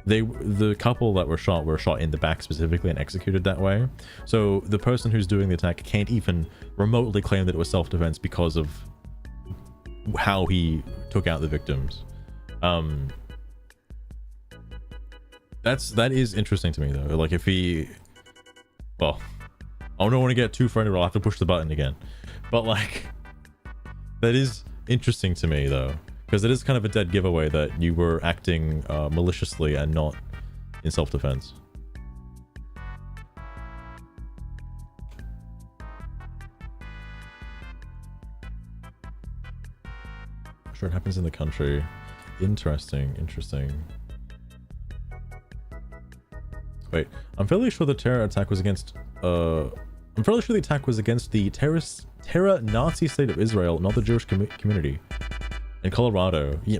the couple that were shot in the back specifically and executed that way. So the person who's doing the attack can't even remotely claim that it was self-defense because of how he took out the victims. That is interesting to me though. Like, if he, well, I don't want to get too far into it. I'll have to push the button again, but like, that is interesting to me though, because it is kind of a dead giveaway that you were acting maliciously and not in self-defense. Sure, it happens in the country. Interesting. Wait, I'm fairly sure the terror attack was against I'm fairly sure the attack was against the terror Nazi state of Israel, not the Jewish community in Colorado. Yeah,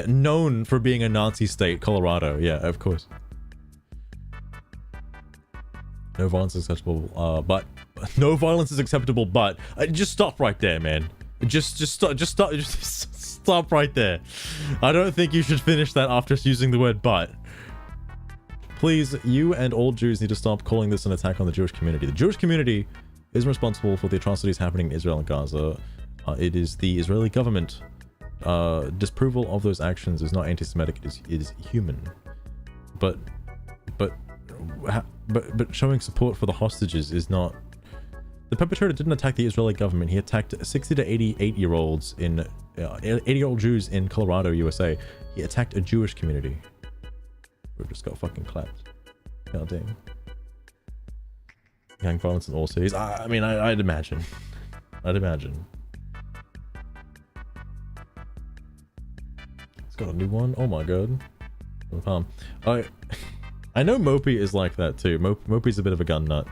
known for being a Nazi state, Colorado. Yeah, of course. No violence is acceptable, but no violence is acceptable, but just stop right there, man. Just stop right there. I don't think you should finish that after using the word but. Please, you and all Jews need to stop calling this an attack on the Jewish community. The Jewish community is responsible for the atrocities happening in Israel and Gaza. It is the Israeli government. Disapproval of those actions is not anti-Semitic, it is human. But showing support for the hostages is not. The perpetrator didn't attack the Israeli government. He attacked 60 to 88-year-olds in 80-year-old Jews in Colorado, USA. He attacked a Jewish community. We just got fucking clapped. God damn. Gang violence in all cities. I mean, I'd imagine. It's got a new one. Oh my god. I know Mopey is like that too. Mopey's a bit of a gun nut.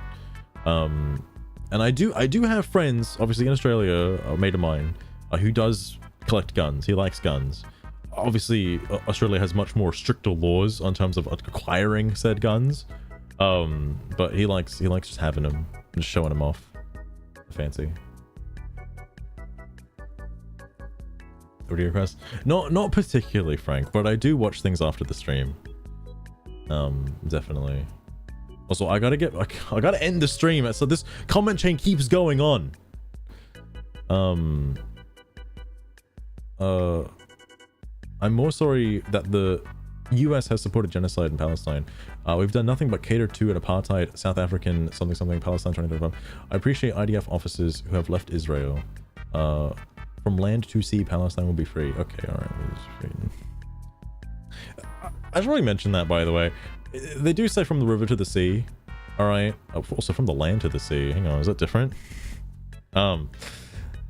And I do have friends, obviously in Australia, a mate of mine, who does collect guns. He likes guns. Obviously, Australia has much more stricter laws on terms of acquiring said guns. But he likes just having them, just showing them off. Fancy. Audio request? Not particularly, Frank, but I do watch things after the stream. Definitely. Also, I gotta end the stream, so this comment chain keeps going on. I'm more sorry that the US has supported genocide in Palestine. We've done nothing but cater to an apartheid South African something Palestine 2025. I appreciate IDF officers who have left Israel. From land to sea, Palestine will be free. Okay, alright. I should really mention that, by the way. They do say from the river to the sea. Alright. Also from the land to the sea. Hang on, is that different?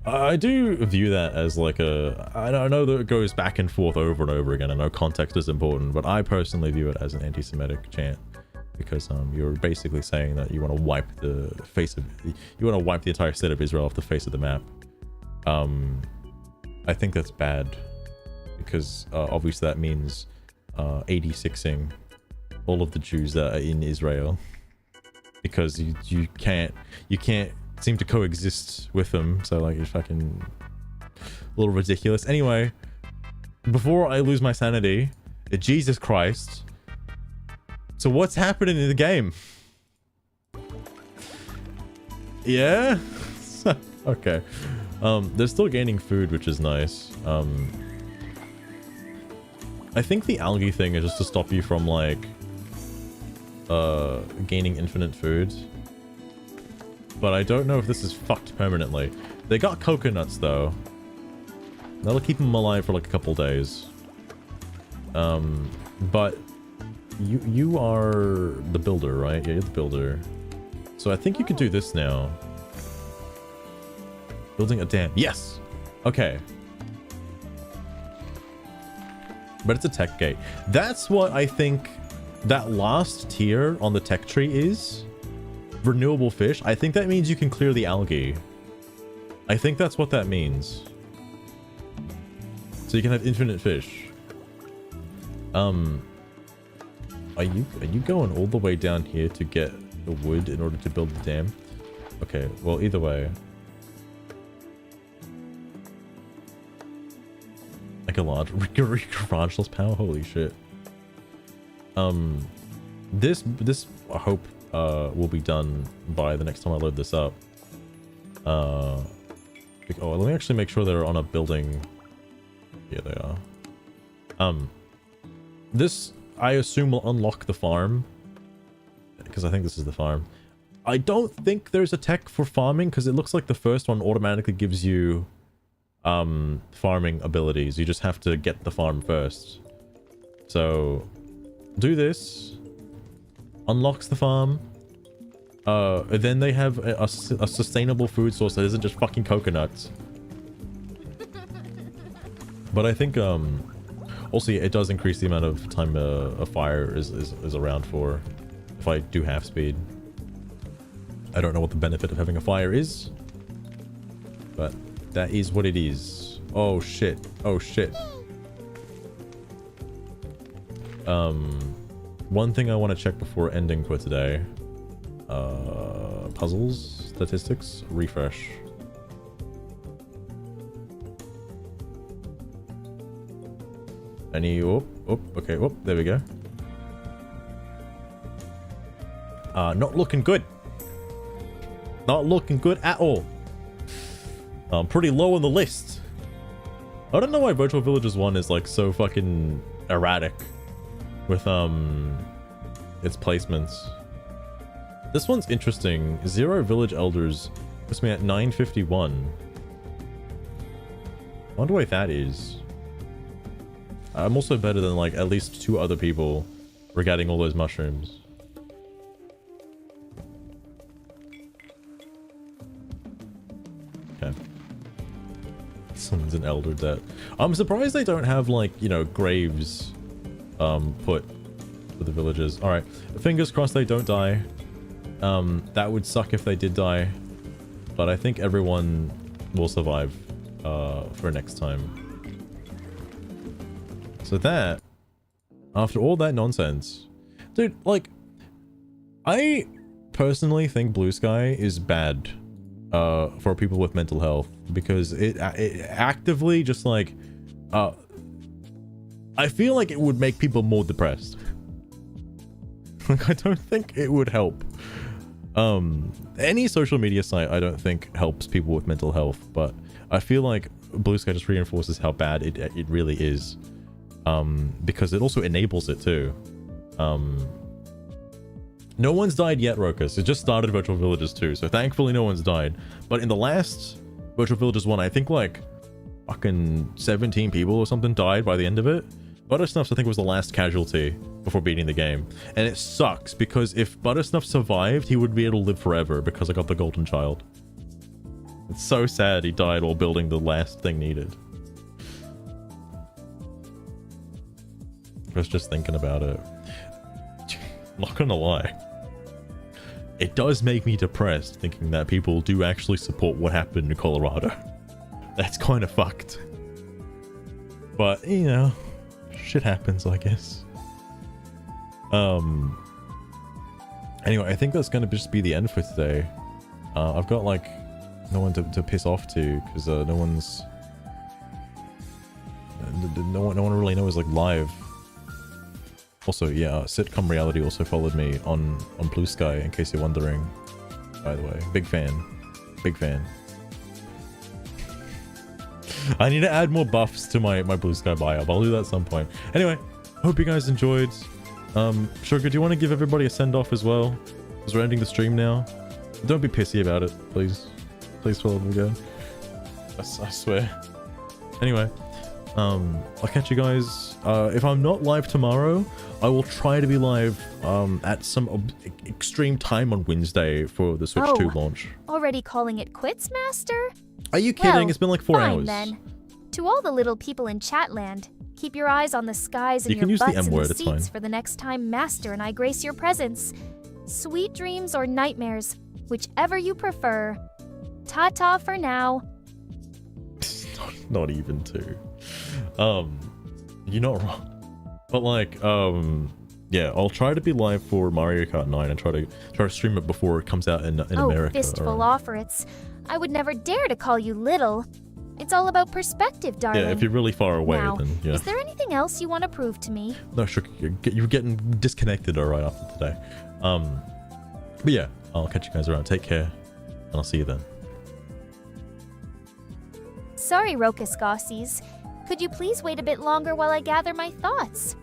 I do view that as like I know that it goes back and forth over and over again. I know context is important, but I personally view it as an anti-Semitic chant. Because you're basically saying that you want to wipe the entire state of Israel off the face of the map. I think that's bad because obviously that means 86ing all of the Jews that are in Israel, because you can't seem to coexist with them. So like, it's fucking a little ridiculous. Anyway, before I lose my sanity, Jesus Christ. So what's happening in the game? Yeah. Okay. They're still gaining food, which is nice. I think the algae thing is just to stop you from like gaining infinite food. But I don't know if this is fucked permanently. They got coconuts though. That'll keep them alive for like a couple days. But you are the builder, right? Yeah, you're the builder. So I think you could do this now. Building a dam. Yes! Okay. But it's a tech gate. That's what I think that last tier on the tech tree is. Renewable fish. I think that means you can clear the algae. I think that's what that means. So you can have infinite fish. Are you going all the way down here to get the wood in order to build the dam? Okay, well either way. Like a large garageless power, holy shit. This I hope will be done by the next time I load this up. Oh, let me actually make sure they're on a building. Yeah, they are. This I assume will unlock the farm, because I think this is the farm. I don't think there's a tech for farming, because it looks like the first one automatically gives you farming abilities. You just have to get the farm first. So do this, unlocks the farm, then they have a sustainable food source that isn't just fucking coconuts. But I think also it does increase the amount of time a fire is around for if I do half speed. I don't know what the benefit of having a fire is, but that is what it is. Oh shit. Oh shit. One thing I want to check before ending for today. Puzzles, statistics, refresh. Any, okay, there we go. Not looking good. Not looking good at all. Pretty low on the list. I don't know why Virtual Villagers 1 is like so fucking erratic with its placements. This one's interesting. 0 village elders puts me at 951. I wonder why that is. I'm also better than like at least 2 other people regarding all those mushrooms. Okay. Someone's an elder debt. I'm surprised they don't have like, you know, graves put for the villagers. All right, fingers crossed they don't die. That would suck if they did die, but I think everyone will survive for next time. So that, after all that nonsense, dude, like, I personally think Blue Sky is bad for people with mental health, because it actively just like I feel like it would make people more depressed. Like, I don't think it would help. Any social media site I don't think helps people with mental health, but I feel like Blue Sky just reinforces how bad it really is. Because it also enables it too. No one's died yet, Rokus. It just started Virtual Villages 2, so thankfully no one's died. But in the last Virtual Villages 1, I think like fucking 17 people or something died by the end of it. Buttersnuffs, I think, was the last casualty before beating the game. And it sucks, because if Buttersnuff survived, he would be able to live forever because I got the Golden Child. It's so sad he died while building the last thing needed. I was just thinking about it. Not gonna lie. It does make me depressed thinking that people do actually support what happened in Colorado. That's kind of fucked. But, you know, shit happens, I guess. Anyway, I think that's gonna just be the end for today. I've got, like, no one to piss off to, because no one really knows, like, live. Also, yeah, Sitcom Reality also followed me on Blue Sky, in case you're wondering. By the way, big fan. Big fan. I need to add more buffs to my Blue Sky bio, but I'll do that at some point. Anyway, hope you guys enjoyed. Sugar, do you want to give everybody a send-off as well? Because we're ending the stream now. Don't be pissy about it, please. Please follow me again. I swear. Anyway, I'll catch you guys. If I'm not live tomorrow, I will try to be live at some extreme time on Wednesday for the Switch 2 launch. Already calling it quits, Master? Are you kidding? Well, it's been like 4 fine, hours. Then. To all the little people in Chatland, keep your eyes on the skies and You can your use the butts M in word, the it's fine. seats for the next time Master and I grace your presence. Sweet dreams or nightmares, whichever you prefer. Ta-ta for now. Not even two. You're not wrong. But like, yeah, I'll try to be live for Mario Kart 9 and try to stream it before it comes out in America. Fistful offerits. I would never dare to call you little. It's all about perspective, darling. Yeah, if you're really far away, now, then yeah. Is there anything else you want to prove to me? No, sure, you're getting disconnected right after today. But yeah, I'll catch you guys around. Take care, and I'll see you then. Sorry, Rokus Gossies. Could you please wait a bit longer while I gather my thoughts?